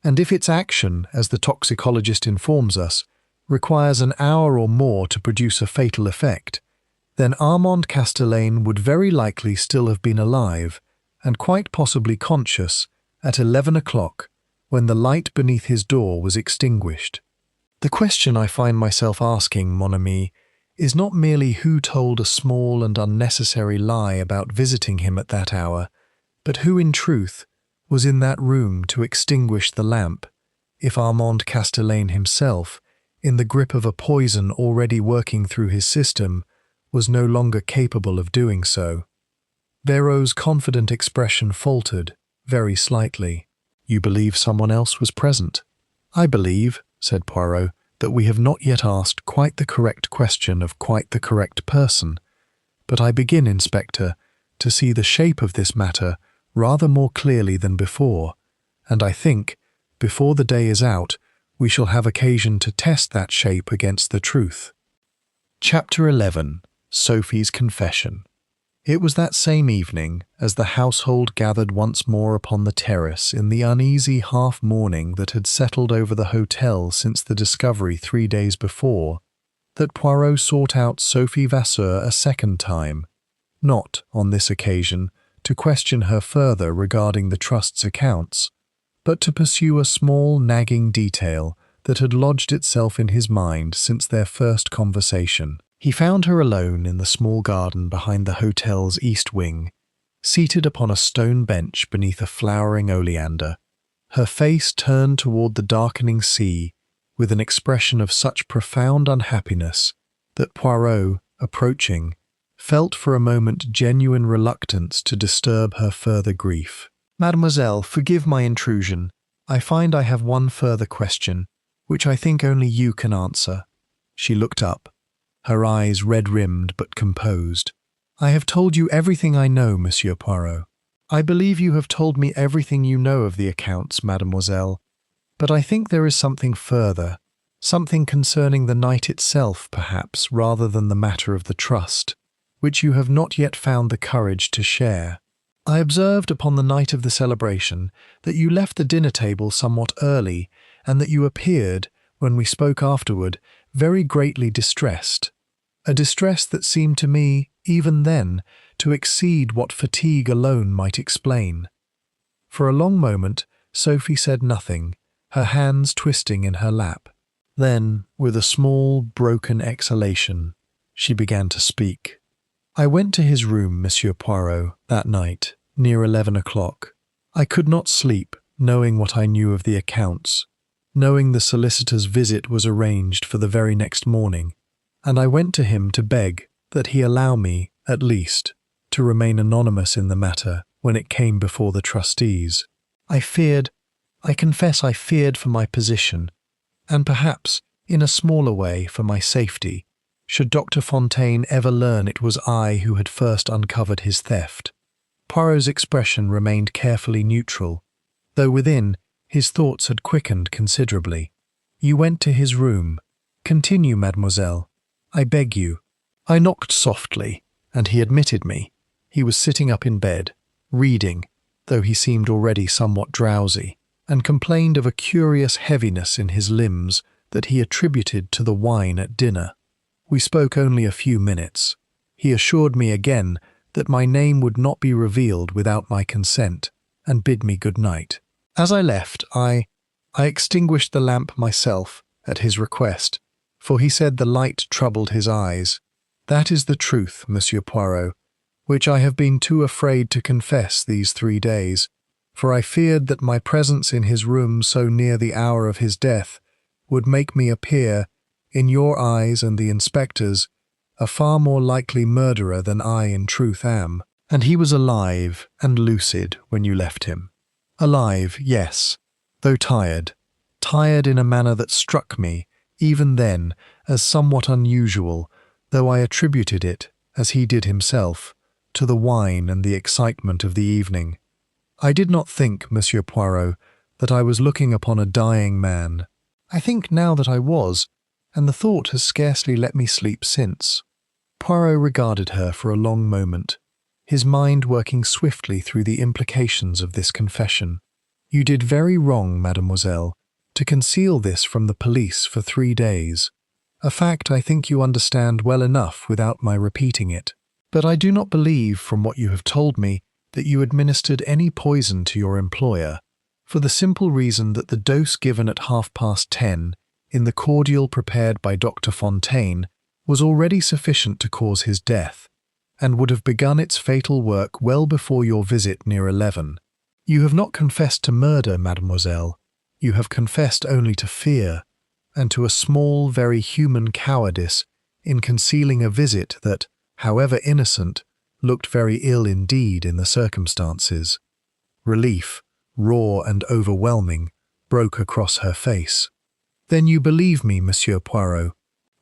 and if its action, as the toxicologist informs us, requires an hour or more to produce a fatal effect, then Armand Castellane would very likely still have been alive, and quite possibly conscious, at 11 o'clock, when the light beneath his door was extinguished. The question I find myself asking, mon ami, is not merely who told a small and unnecessary lie about visiting him at that hour, but who in truth was in that room to extinguish the lamp, if Armand Castellane himself, in the grip of a poison already working through his system, was no longer capable of doing so. Verrot's confident expression faltered, very slightly. "You believe someone else was present?" "I believe," said Poirot, "that we have not yet asked quite the correct question of quite the correct person. But I begin, Inspector, to see the shape of this matter rather more clearly than before, and I think, before the day is out, we shall have occasion to test that shape against the truth." Chapter 11. Sophie's Confession. It was that same evening, as the household gathered once more upon the terrace in the uneasy half-mourning that had settled over the hotel since the discovery 3 days before, that Poirot sought out Sophie Vasseur a second time, not, on this occasion, to question her further regarding the trust's accounts, but to pursue a small nagging detail that had lodged itself in his mind since their first conversation. He found her alone in the small garden behind the hotel's east wing, seated upon a stone bench beneath a flowering oleander, her face turned toward the darkening sea with an expression of such profound unhappiness that Poirot, approaching, felt for a moment genuine reluctance to disturb her further grief. "Mademoiselle, forgive my intrusion. I find I have one further question, which I think only you can answer." She looked up, her eyes red-rimmed but composed. "I have told you everything I know, Monsieur Poirot. I believe you have told me everything you know of the accounts, mademoiselle, but I think there is something further, something concerning the night itself, perhaps, rather than the matter of the trust, which you have not yet found the courage to share. I observed upon the night of the celebration that you left the dinner table somewhat early, and that you appeared, when we spoke afterward, very greatly distressed, a distress that seemed to me, even then, to exceed what fatigue alone might explain." For a long moment, Sophie said nothing, her hands twisting in her lap. Then, with a small, broken exhalation, she began to speak. "I went to his room, Monsieur Poirot, that night, near 11 o'clock. I could not sleep, knowing what I knew of the accounts, knowing the solicitor's visit was arranged for the very next morning, and I went to him to beg that he allow me, at least, to remain anonymous in the matter when it came before the trustees. I confess I feared for my position, and perhaps, in a smaller way, for my safety, should Dr. Fontaine ever learn it was I who had first uncovered his theft." Poirot's expression remained carefully neutral, though within, his thoughts had quickened considerably. "You went to his room. Continue, mademoiselle. I beg you." "I knocked softly, and he admitted me. He was sitting up in bed, reading, though he seemed already somewhat drowsy, and complained of a curious heaviness in his limbs that he attributed to the wine at dinner. We spoke only a few minutes. He assured me again that my name would not be revealed without my consent, and bid me good night. As I left, I extinguished the lamp myself, at his request, for he said the light troubled his eyes. That is the truth, Monsieur Poirot, which I have been too afraid to confess these 3 days, for I feared that my presence in his room so near the hour of his death would make me appear, in your eyes and the inspector's, a far more likely murderer than I in truth am. And he was alive and lucid when you left him. Alive, yes, though tired. Tired in a manner that struck me, even then, as somewhat unusual, though I attributed it, as he did himself, to the wine and the excitement of the evening. I did not think, Monsieur Poirot, that I was looking upon a dying man. I think now that I was, and the thought has scarcely let me sleep since. Poirot regarded her for a long moment, his mind working swiftly through the implications of this confession. You did very wrong, mademoiselle, to conceal this from the police for 3 days. A fact I think you understand well enough without my repeating it. But I do not believe, from what you have told me, that you administered any poison to your employer, for the simple reason that the dose given at 10:30, in the cordial prepared by Dr. Fontaine, was already sufficient to cause his death, and would have begun its fatal work well before your visit near 11. You have not confessed to murder, mademoiselle. You have confessed only to fear, and to a small, very human cowardice in concealing a visit that, however innocent, looked very ill indeed in the circumstances. Relief, raw and overwhelming, broke across her face. Then you believe me, Monsieur Poirot?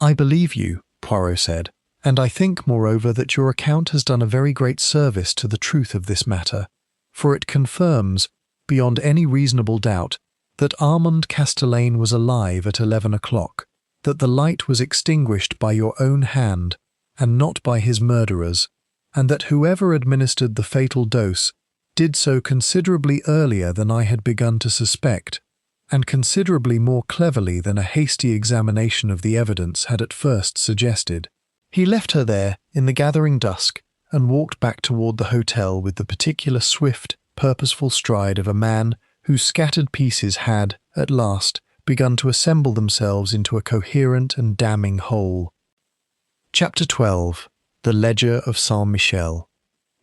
I believe you, Poirot said, and I think, moreover, that your account has done a very great service to the truth of this matter, for it confirms, beyond any reasonable doubt, that Armand Castellane was alive at 11 o'clock, that the light was extinguished by your own hand and not by his murderers, and that whoever administered the fatal dose did so considerably earlier than I had begun to suspect, and considerably more cleverly than a hasty examination of the evidence had at first suggested. He left her there in the gathering dusk and walked back toward the hotel with the particular swift, purposeful stride of a man whose scattered pieces had, at last, begun to assemble themselves into a coherent and damning whole. Chapter 12. The Ledger of Saint-Michel.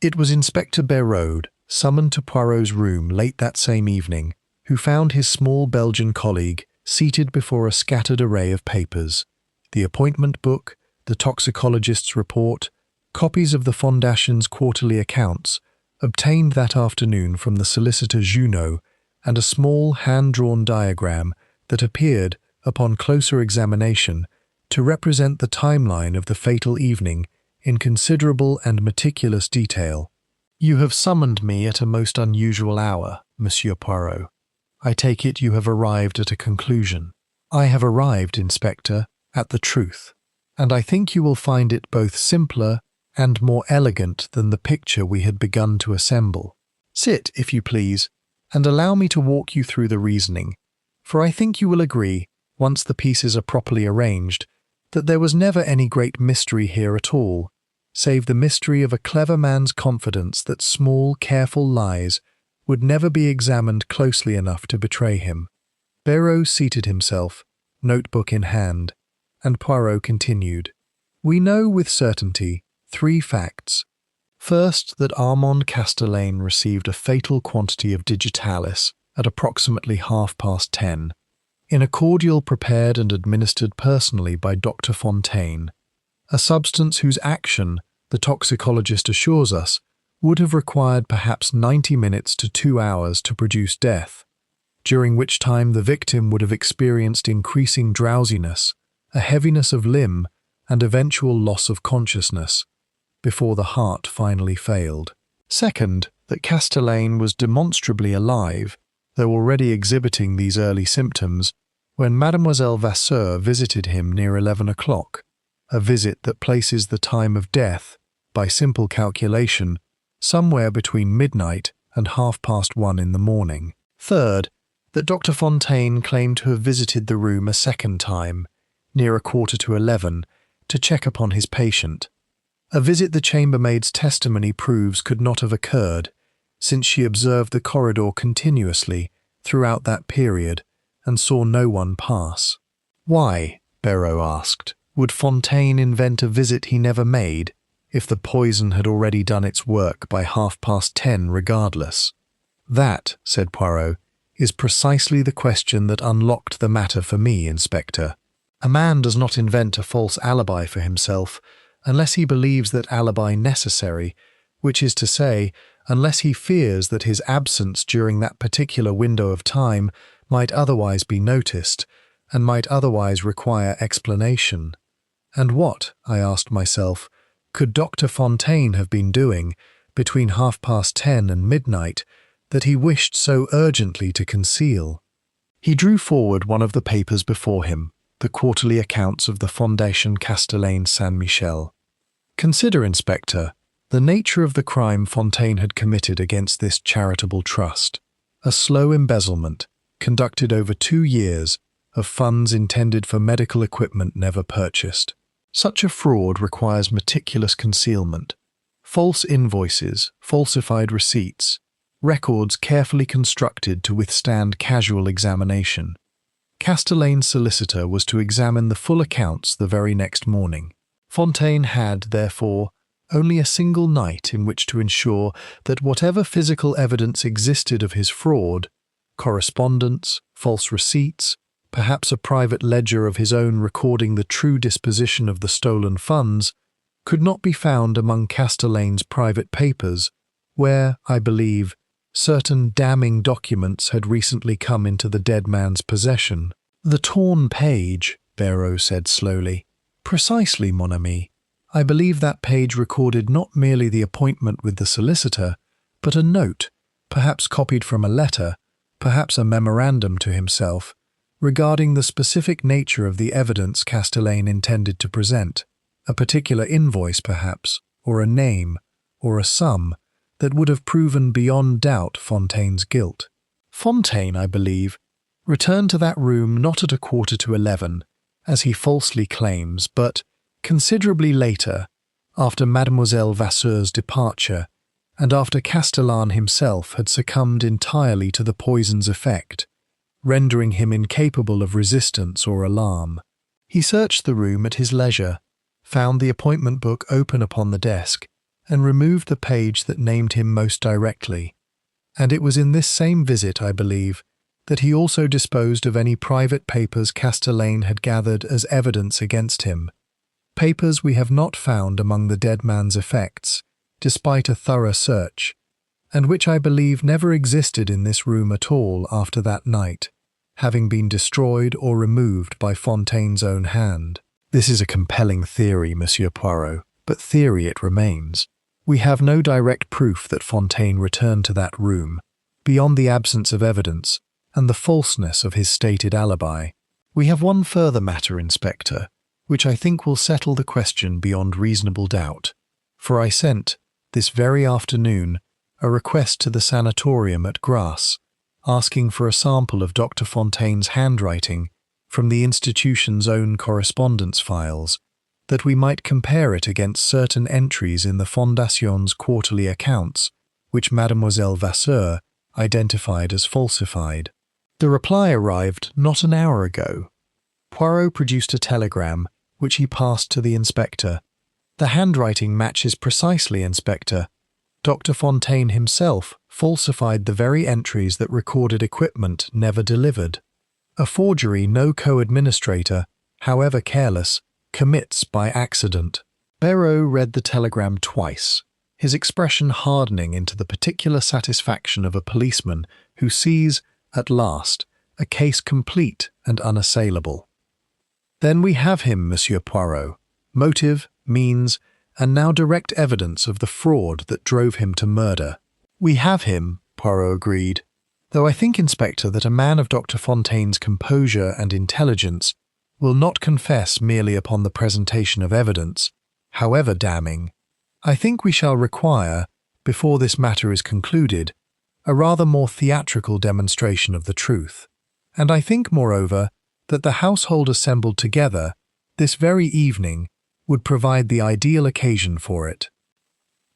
It was Inspector Berrode, summoned to Poirot's room late that same evening, who found his small Belgian colleague seated before a scattered array of papers: the appointment book, the toxicologist's report, copies of the Fondation's quarterly accounts, obtained that afternoon from the solicitor Junot, and a small hand-drawn diagram that appeared, upon closer examination, to represent the timeline of the fatal evening in considerable and meticulous detail. You have summoned me at a most unusual hour, Monsieur Poirot. I take it you have arrived at a conclusion. I have arrived, Inspector, at the truth, and I think you will find it both simpler and more elegant than the picture we had begun to assemble. Sit, if you please, and allow me to walk you through the reasoning, for I think you will agree, once the pieces are properly arranged, that there was never any great mystery here at all, save the mystery of a clever man's confidence that small, careful lies would never be examined closely enough to betray him. Berrode seated himself, notebook in hand, and Poirot continued. We know with certainty 3 facts. First, that Armand Castellane received a fatal quantity of digitalis at approximately 10:30, in a cordial prepared and administered personally by Dr. Fontaine, a substance whose action, the toxicologist assures us, would have required perhaps 90 minutes to 2 hours to produce death, during which time the victim would have experienced increasing drowsiness, a heaviness of limb, and eventual loss of consciousness, before the heart finally failed. Second, that Castellane was demonstrably alive, though already exhibiting these early symptoms, when Mademoiselle Vasseur visited him near 11 o'clock, a visit that places the time of death, by simple calculation, somewhere between midnight and 1:30 in the morning. Third, that Dr. Fontaine claimed to have visited the room a second time, near 11:15, to check upon his patient, a visit the chambermaid's testimony proves could not have occurred, since she observed the corridor continuously throughout that period and saw no one pass. Why, Berrode asked, would Fontaine invent a visit he never made, if the poison had already done its work by 10:30 regardless? That, said Poirot, is precisely the question that unlocked the matter for me, Inspector. A man does not invent a false alibi for himself unless he believes that alibi necessary, which is to say, unless he fears that his absence during that particular window of time might otherwise be noticed and might otherwise require explanation. And what, I asked myself, could Dr. Fontaine have been doing between 10:30 and midnight that he wished so urgently to conceal? He drew forward one of the papers before him, the quarterly accounts of the Fondation Castellane Saint-Michel. Consider, Inspector, the nature of the crime Fontaine had committed against this charitable trust. A slow embezzlement, conducted over 2 years, of funds intended for medical equipment never purchased. Such a fraud requires meticulous concealment. False invoices, falsified receipts, records carefully constructed to withstand casual examination. Castellane's solicitor was to examine the full accounts the very next morning. Fontaine had, therefore, only a single night in which to ensure that whatever physical evidence existed of his fraud, correspondence, false receipts, perhaps a private ledger of his own recording the true disposition of the stolen funds, could not be found among Castellane's private papers, where, I believe, certain damning documents had recently come into the dead man's possession. "The torn page," Poirot said slowly. "Precisely, mon ami. I believe that page recorded not merely the appointment with the solicitor, but a note, perhaps copied from a letter, perhaps a memorandum to himself, regarding the specific nature of the evidence Castellane intended to present, a particular invoice perhaps, or a name, or a sum, that would have proven beyond doubt Fontaine's guilt. Fontaine, I believe, returned to that room not at 11:15, as he falsely claims, but considerably later, after Mademoiselle Vasseur's departure, and after Castellane himself had succumbed entirely to the poison's effect, rendering him incapable of resistance or alarm. He searched the room at his leisure, found the appointment book open upon the desk, and removed the page that named him most directly. And it was in this same visit, I believe, that he also disposed of any private papers Castellane had gathered as evidence against him, papers we have not found among the dead man's effects, despite a thorough search, and which I believe never existed in this room at all after that night, having been destroyed or removed by Fontaine's own hand. This is a compelling theory, Monsieur Poirot, but theory it remains. We have no direct proof that Fontaine returned to that room, beyond the absence of evidence and the falseness of his stated alibi. We have one further matter, Inspector, which I think will settle the question beyond reasonable doubt, for I sent, this very afternoon, a request to the sanatorium at Grasse, asking for a sample of Dr. Fontaine's handwriting from the institution's own correspondence files, that we might compare it against certain entries in the Fondation's quarterly accounts, which Mademoiselle Vasseur identified as falsified. The reply arrived not an hour ago. Poirot produced a telegram, which he passed to the inspector. "The handwriting matches precisely, Inspector. Dr. Fontaine himself falsified the very entries that recorded equipment never delivered. A forgery no co-administrator, however careless, commits by accident." Poirot read the telegram twice, his expression hardening into the particular satisfaction of a policeman who sees, at last, a case complete and unassailable. "Then we have him, Monsieur Poirot. Motive, means, and now direct evidence of the fraud that drove him to murder." "We have him," Poirot agreed, "though I think, Inspector, that a man of Dr. Fontaine's composure and intelligence will not confess merely upon the presentation of evidence, however damning. I think we shall require, before this matter is concluded, a rather more theatrical demonstration of the truth. And I think, moreover, that the household assembled together, this very evening, would provide the ideal occasion for it.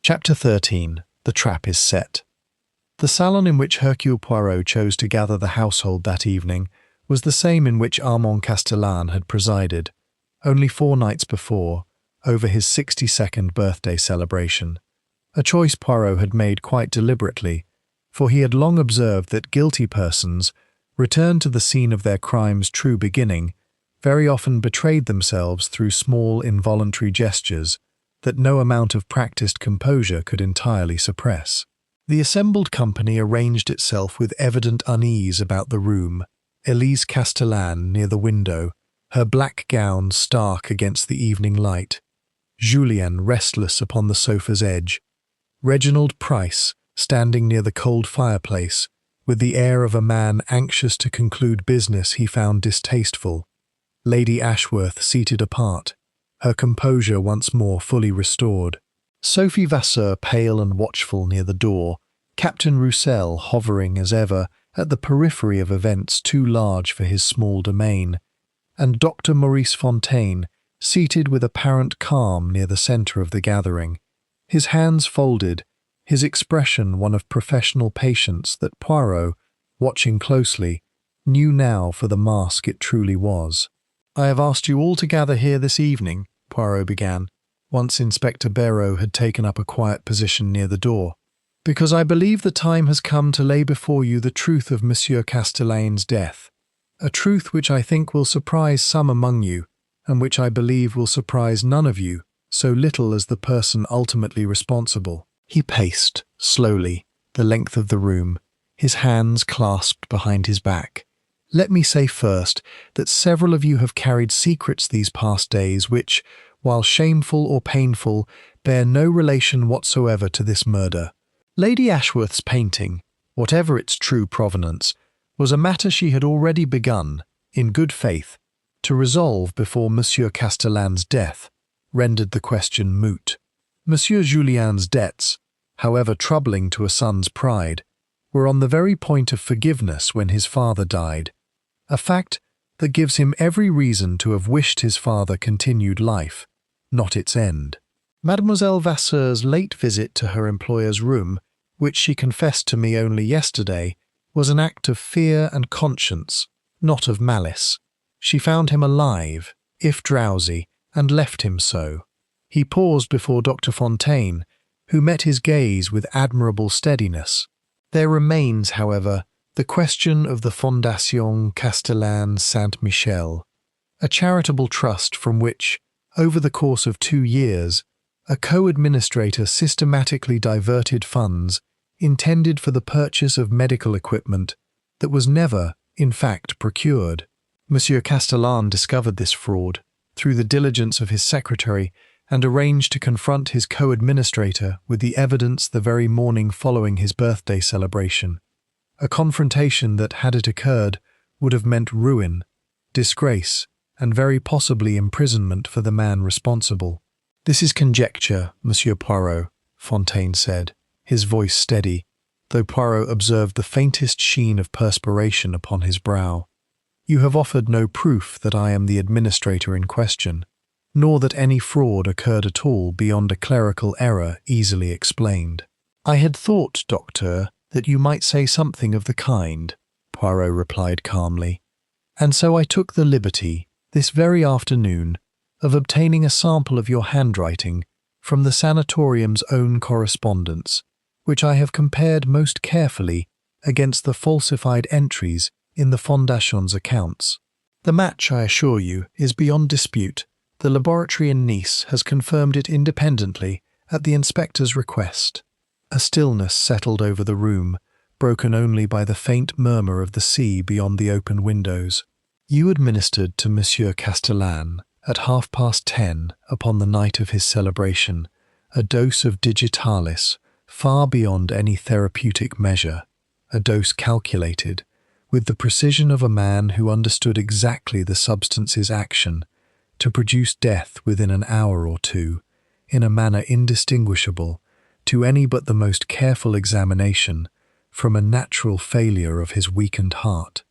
Chapter 13. The Trap is Set. The salon in which Hercule Poirot chose to gather the household that evening was the same in which Armand Castellane had presided, only 4 nights before, over his 62nd birthday celebration, a choice Poirot had made quite deliberately, for he had long observed that guilty persons return to the scene of their crime's true beginning very often betrayed themselves through small involuntary gestures that no amount of practiced composure could entirely suppress. The assembled company arranged itself with evident unease about the room, Elise Castellane near the window, her black gown stark against the evening light, Julien restless upon the sofa's edge, Reginald Price standing near the cold fireplace with the air of a man anxious to conclude business he found distasteful, Lady Ashworth seated apart, her composure once more fully restored, Sophie Vasseur pale and watchful near the door, Captain Roussel hovering as ever at the periphery of events too large for his small domain, and Dr. Maurice Fontaine seated with apparent calm near the centre of the gathering, his hands folded, his expression one of professional patience that Poirot, watching closely, knew now for the mask it truly was. "I have asked you all to gather here this evening," Poirot began, once Inspector Béraud had taken up a quiet position near the door, "because I believe the time has come to lay before you the truth of Monsieur Castellane's death, a truth which I think will surprise some among you, and which I believe will surprise none of you, so little as the person ultimately responsible." He paced, slowly, the length of the room, his hands clasped behind his back. "Let me say first that several of you have carried secrets these past days which, while shameful or painful, bear no relation whatsoever to this murder. Lady Ashworth's painting, whatever its true provenance, was a matter she had already begun, in good faith, to resolve before Monsieur Castellane's death rendered the question moot. Monsieur Julien's debts, however troubling to a son's pride, were on the very point of forgiveness when his father died, a fact that gives him every reason to have wished his father continued life, not its end. Mademoiselle Vasseur's late visit to her employer's room, which she confessed to me only yesterday, was an act of fear and conscience, not of malice. She found him alive, if drowsy, and left him so. He paused before Dr. Fontaine, who met his gaze with admirable steadiness. There remains, however, the question of the Fondation Castellane Saint-Michel, a charitable trust from which, over the course of 2 years, a co-administrator systematically diverted funds intended for the purchase of medical equipment that was never, in fact, procured. Monsieur Castellane discovered this fraud through the diligence of his secretary and arranged to confront his co-administrator with the evidence the very morning following his birthday celebration, a confrontation that, had it occurred, would have meant ruin, disgrace, and very possibly imprisonment for the man responsible. "This is conjecture, Monsieur Poirot," Fontaine said, his voice steady, though Poirot observed the faintest sheen of perspiration upon his brow. "You have offered no proof that I am the administrator in question, nor that any fraud occurred at all beyond a clerical error easily explained." "I had thought, Docteur, that you might say something of the kind," Poirot replied calmly, "and so I took the liberty, this very afternoon, of obtaining a sample of your handwriting from the sanatorium's own correspondence, which I have compared most carefully against the falsified entries in the Fondation's accounts. The match, I assure you, is beyond dispute. The laboratory in Nice has confirmed it independently at the inspector's request." A stillness settled over the room, broken only by the faint murmur of the sea beyond the open windows. "You administered to Monsieur Castellane, at 10:30 upon the night of his celebration, a dose of digitalis far beyond any therapeutic measure, a dose calculated, with the precision of a man who understood exactly the substance's action, to produce death within an hour or two, in a manner indistinguishable, to any but the most careful examination, from a natural failure of his weakened heart.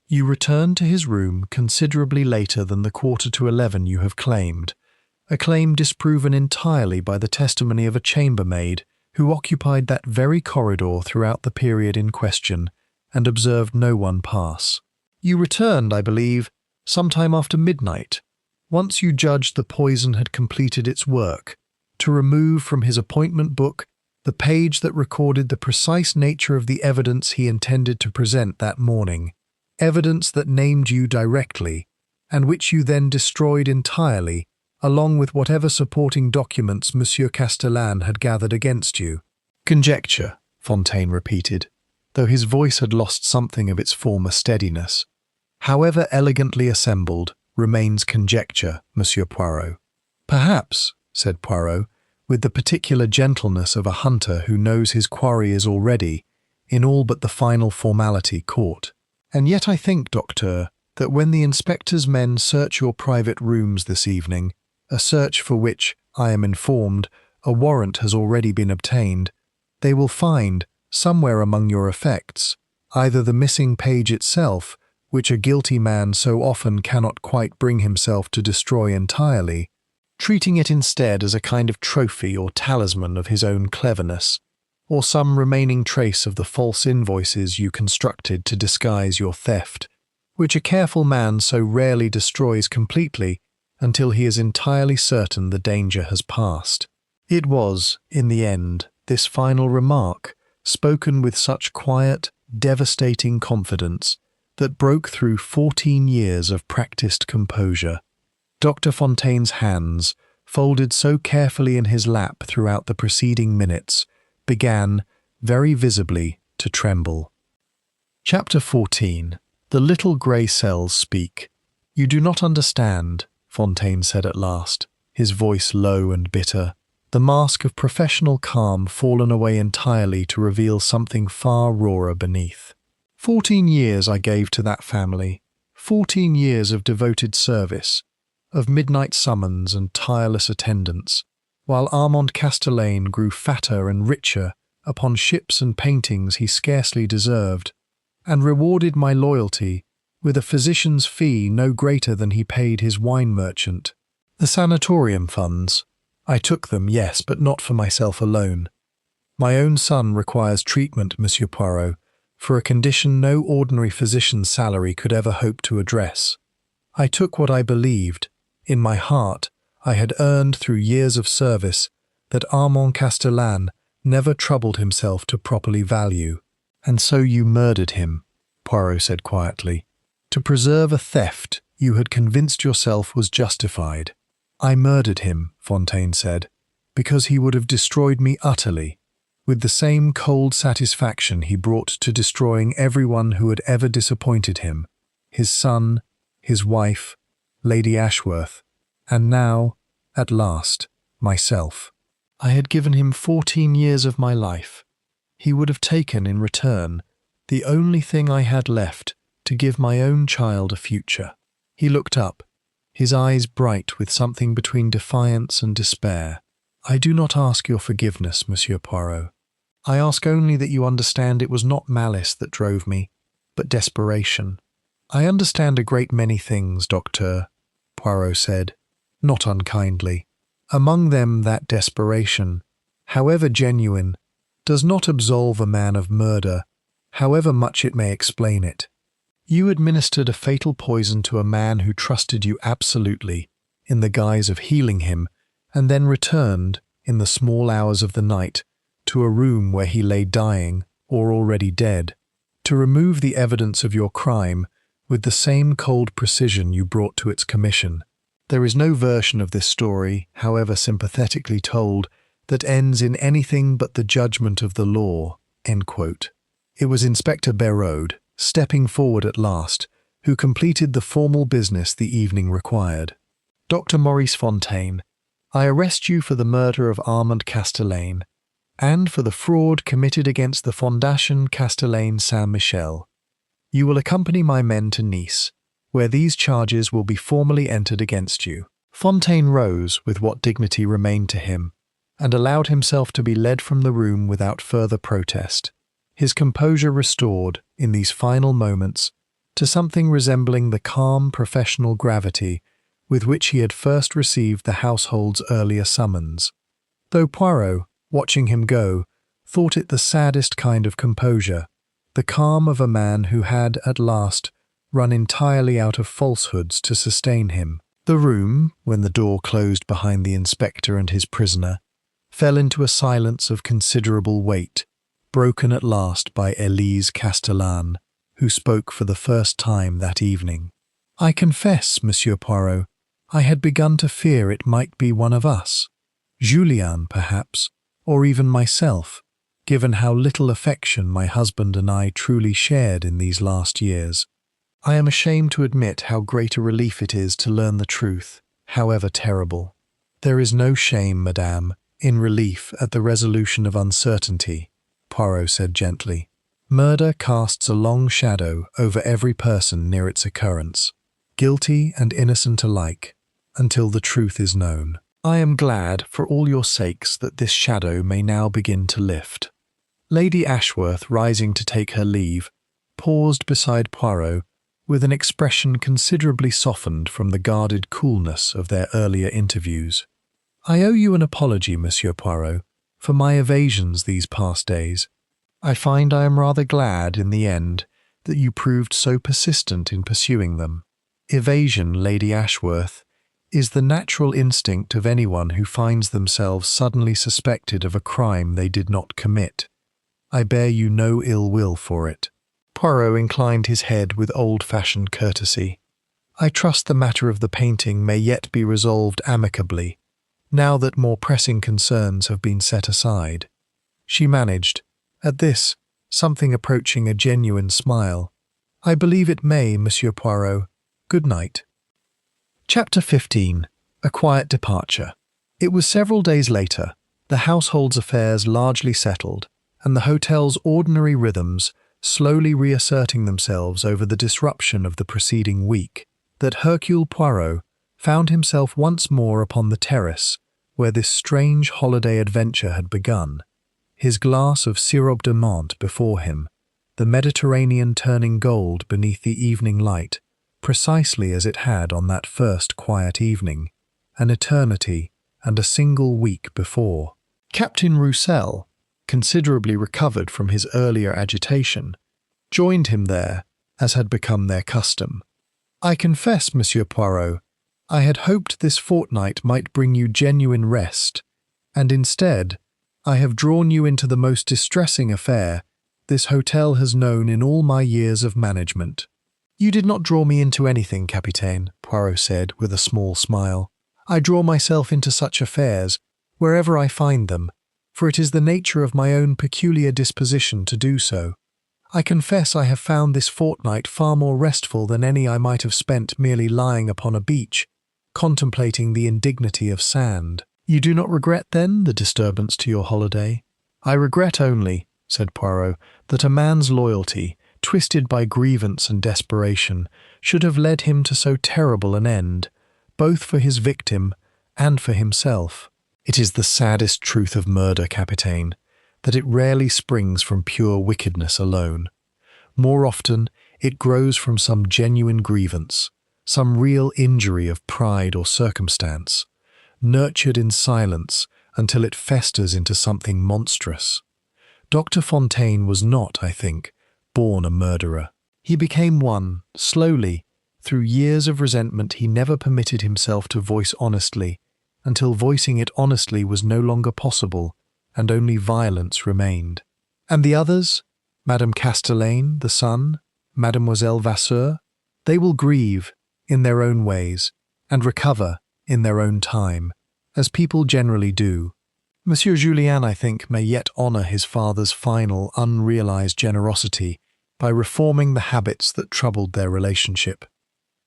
You returned to his room considerably later than the 11:15 you have claimed, a claim disproven entirely by the testimony of a chambermaid who occupied that very corridor throughout the period in question and observed no one pass. You returned, I believe, sometime after midnight, once you judged the poison had completed its work, to remove from his appointment book the page that recorded the precise nature of the evidence he intended to present that morning, evidence that named you directly, and which you then destroyed entirely, along with whatever supporting documents Monsieur Castellan had gathered against you. Conjecture, Fontaine repeated, though his voice had lost something of its former steadiness. However elegantly assembled, remains conjecture, Monsieur Poirot. Perhaps, said Poirot, with the particular gentleness of a hunter who knows his quarry is already, in all but the final formality, caught. And yet I think, Docteur, that when the inspector's men search your private rooms this evening, a search for which, I am informed, a warrant has already been obtained, they will find, somewhere among your effects, either the missing page itself, which a guilty man so often cannot quite bring himself to destroy entirely, treating it instead as a kind of trophy or talisman of his own cleverness, or some remaining trace of the false invoices you constructed to disguise your theft, which a careful man so rarely destroys completely until he is entirely certain the danger has passed. It was, in the end, this final remark, spoken with such quiet, devastating confidence, that broke through 14 years of practiced composure. Dr. Fontaine's hands, folded so carefully in his lap throughout the preceding minutes, began, very visibly, to tremble. Chapter 14. The little grey cells speak. You do not understand, Fontaine said at last, his voice low and bitter, the mask of professional calm fallen away entirely to reveal something far rawer beneath. 14 years I gave to that family, 14 years of devoted service, of midnight summons and tireless attendance, while Armand Castellane grew fatter and richer upon ships and paintings he scarcely deserved, and rewarded my loyalty with a physician's fee no greater than he paid his wine merchant. The sanatorium funds, I took them, yes, but not for myself alone. My own son requires treatment, Monsieur Poirot, for a condition no ordinary physician's salary could ever hope to address. I took what I believed, in my heart, I had earned through years of service, that Armand Castellan never troubled himself to properly value. And so you murdered him, Poirot said quietly, to preserve a theft you had convinced yourself was justified. I murdered him, Fontaine said, because he would have destroyed me utterly, with the same cold satisfaction he brought to destroying everyone who had ever disappointed him, his son, his wife, Lady Ashworth, and now, at last, myself. I had given him 14 years of my life. He would have taken in return the only thing I had left to give my own child a future. He looked up, his eyes bright with something between defiance and despair. I do not ask your forgiveness, Monsieur Poirot. I ask only that you understand it was not malice that drove me, but desperation. I understand a great many things, Docteur, Poirot said, not unkindly. Among them that desperation, however genuine, does not absolve a man of murder, however much it may explain it. You administered a fatal poison to a man who trusted you absolutely, in the guise of healing him, and then returned, in the small hours of the night, to a room where he lay dying, or already dead, to remove the evidence of your crime with the same cold precision you brought to its commission. There is no version of this story, however sympathetically told, that ends in anything but the judgment of the law." End quote. It was Inspector Berrode, stepping forward at last, who completed the formal business the evening required. "Dr. Maurice Fontaine, I arrest you for the murder of Armand Castellane, and for the fraud committed against the Fondation Castellane Saint-Michel. You will accompany my men to Nice, where these charges will be formally entered against you." Fontaine rose with what dignity remained to him, and allowed himself to be led from the room without further protest, his composure restored, in these final moments, to something resembling the calm professional gravity with which he had first received the household's earlier summons, though Poirot, watching him go, thought it the saddest kind of composure, the calm of a man who had, at last, run entirely out of falsehoods to sustain him. The room, when the door closed behind the inspector and his prisoner, fell into a silence of considerable weight, broken at last by Élise Castellane, who spoke for the first time that evening. I confess, Monsieur Poirot, I had begun to fear it might be one of us. Julien, perhaps, or even myself, given how little affection my husband and I truly shared in these last years. I am ashamed to admit how great a relief it is to learn the truth, however terrible. There is no shame, madame, in relief at the resolution of uncertainty, Poirot said gently. Murder casts a long shadow over every person near its occurrence, guilty and innocent alike, until the truth is known. I am glad, for all your sakes, that this shadow may now begin to lift. Lady Ashworth, rising to take her leave, paused beside Poirot with an expression considerably softened from the guarded coolness of their earlier interviews. I owe you an apology, Monsieur Poirot, for my evasions these past days. I find I am rather glad, in the end, that you proved so persistent in pursuing them. Evasion, Lady Ashworth, is the natural instinct of anyone who finds themselves suddenly suspected of a crime they did not commit. I bear you no ill will for it. Poirot inclined his head with old-fashioned courtesy. I trust the matter of the painting may yet be resolved amicably, now that more pressing concerns have been set aside. She managed, at this, something approaching a genuine smile. I believe it may, Monsieur Poirot. Good night. Chapter 15. A Quiet Departure. It was several days later, the household's affairs largely settled, and the hotel's ordinary rhythms slowly reasserting themselves over the disruption of the preceding week, that Hercule Poirot found himself once more upon the terrace where this strange holiday adventure had begun, his glass of sirop de menthe before him, the Mediterranean turning gold beneath the evening light, precisely as it had on that first quiet evening, an eternity and a single week before. Captain Roussel, considerably recovered from his earlier agitation, joined him there, as had become their custom. I confess, Monsieur Poirot, I had hoped this fortnight might bring you genuine rest, and instead, I have drawn you into the most distressing affair this hotel has known in all my years of management. You did not draw me into anything, Capitaine, Poirot said with a small smile. I draw myself into such affairs, wherever I find them, for it is the nature of my own peculiar disposition to do so. I confess I have found this fortnight far more restful than any I might have spent merely lying upon a beach, contemplating the indignity of sand. You do not regret, then, the disturbance to your holiday? I regret only, said Poirot, that a man's loyalty, twisted by grievance and desperation, should have led him to so terrible an end, both for his victim and for himself. It is the saddest truth of murder, Capitaine, that it rarely springs from pure wickedness alone. More often, it grows from some genuine grievance, some real injury of pride or circumstance, nurtured in silence until it festers into something monstrous. Dr. Fontaine was not, I think, born a murderer. He became one, slowly, through years of resentment he never permitted himself to voice honestly, until voicing it honestly was no longer possible, and only violence remained. And the others? Madame Castellane, the son, Mademoiselle Vasseur? They will grieve, in their own ways, and recover, in their own time, as people generally do. Monsieur Julien, I think, may yet honour his father's final, unrealised generosity by reforming the habits that troubled their relationship.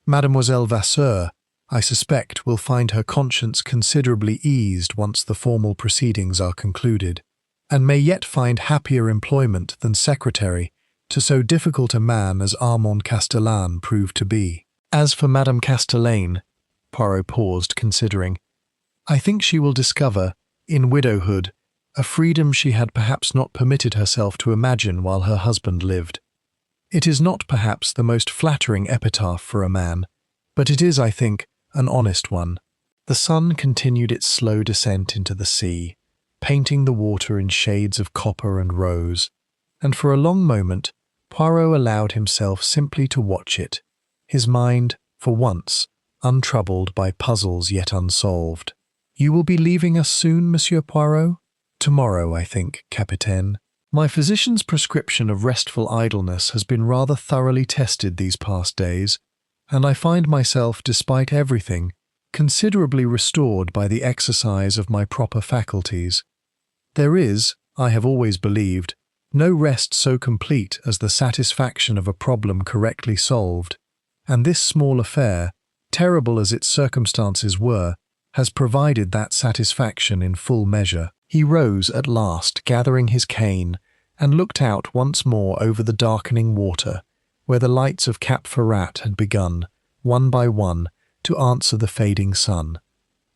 Mademoiselle Vasseur, I suspect, will find her conscience considerably eased once the formal proceedings are concluded, and may yet find happier employment than secretary to so difficult a man as Armand Castellane proved to be. As for Madame Castellane, Poirot paused, considering, I think she will discover, in widowhood, a freedom she had perhaps not permitted herself to imagine while her husband lived. It is not perhaps the most flattering epitaph for a man, but it is, I think, an honest one. The sun continued its slow descent into the sea, painting the water in shades of copper and rose, and for a long moment Poirot allowed himself simply to watch it, his mind, for once, untroubled by puzzles yet unsolved. You will be leaving us soon, Monsieur Poirot? Tomorrow, I think, Capitaine. My physician's prescription of restful idleness has been rather thoroughly tested these past days, and I find myself, despite everything, considerably restored by the exercise of my proper faculties. There is, I have always believed, no rest so complete as the satisfaction of a problem correctly solved, and this small affair, terrible as its circumstances were, has provided that satisfaction in full measure. He rose at last, gathering his cane, and looked out once more over the darkening water, where the lights of Cap Ferrat had begun, one by one, to answer the fading sun.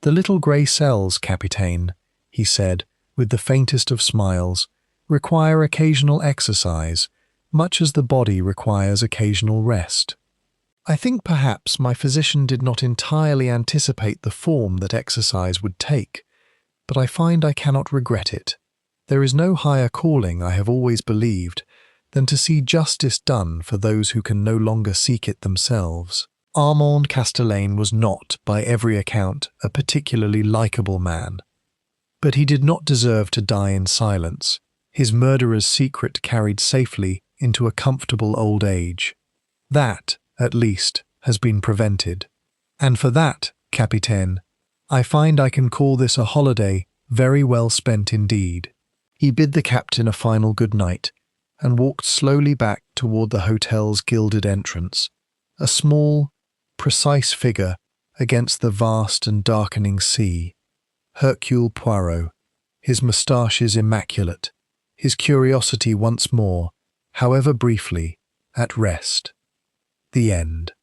"The little grey cells, Capitaine," he said, with the faintest of smiles, "require occasional exercise, much as the body requires occasional rest." I think perhaps my physician did not entirely anticipate the form that exercise would take, but I find I cannot regret it. There is no higher calling, I have always believed, than to see justice done for those who can no longer seek it themselves. Armand Castellane was not, by every account, a particularly likeable man. But he did not deserve to die in silence, his murderer's secret carried safely into a comfortable old age. That, at least, has been prevented. And for that, Capitaine, I find I can call this a holiday very well spent indeed. He bid the captain a final good night, and walked slowly back toward the hotel's gilded entrance, a small, precise figure against the vast and darkening sea. Hercule Poirot, his moustaches immaculate, his curiosity once more, however briefly, at rest. The end.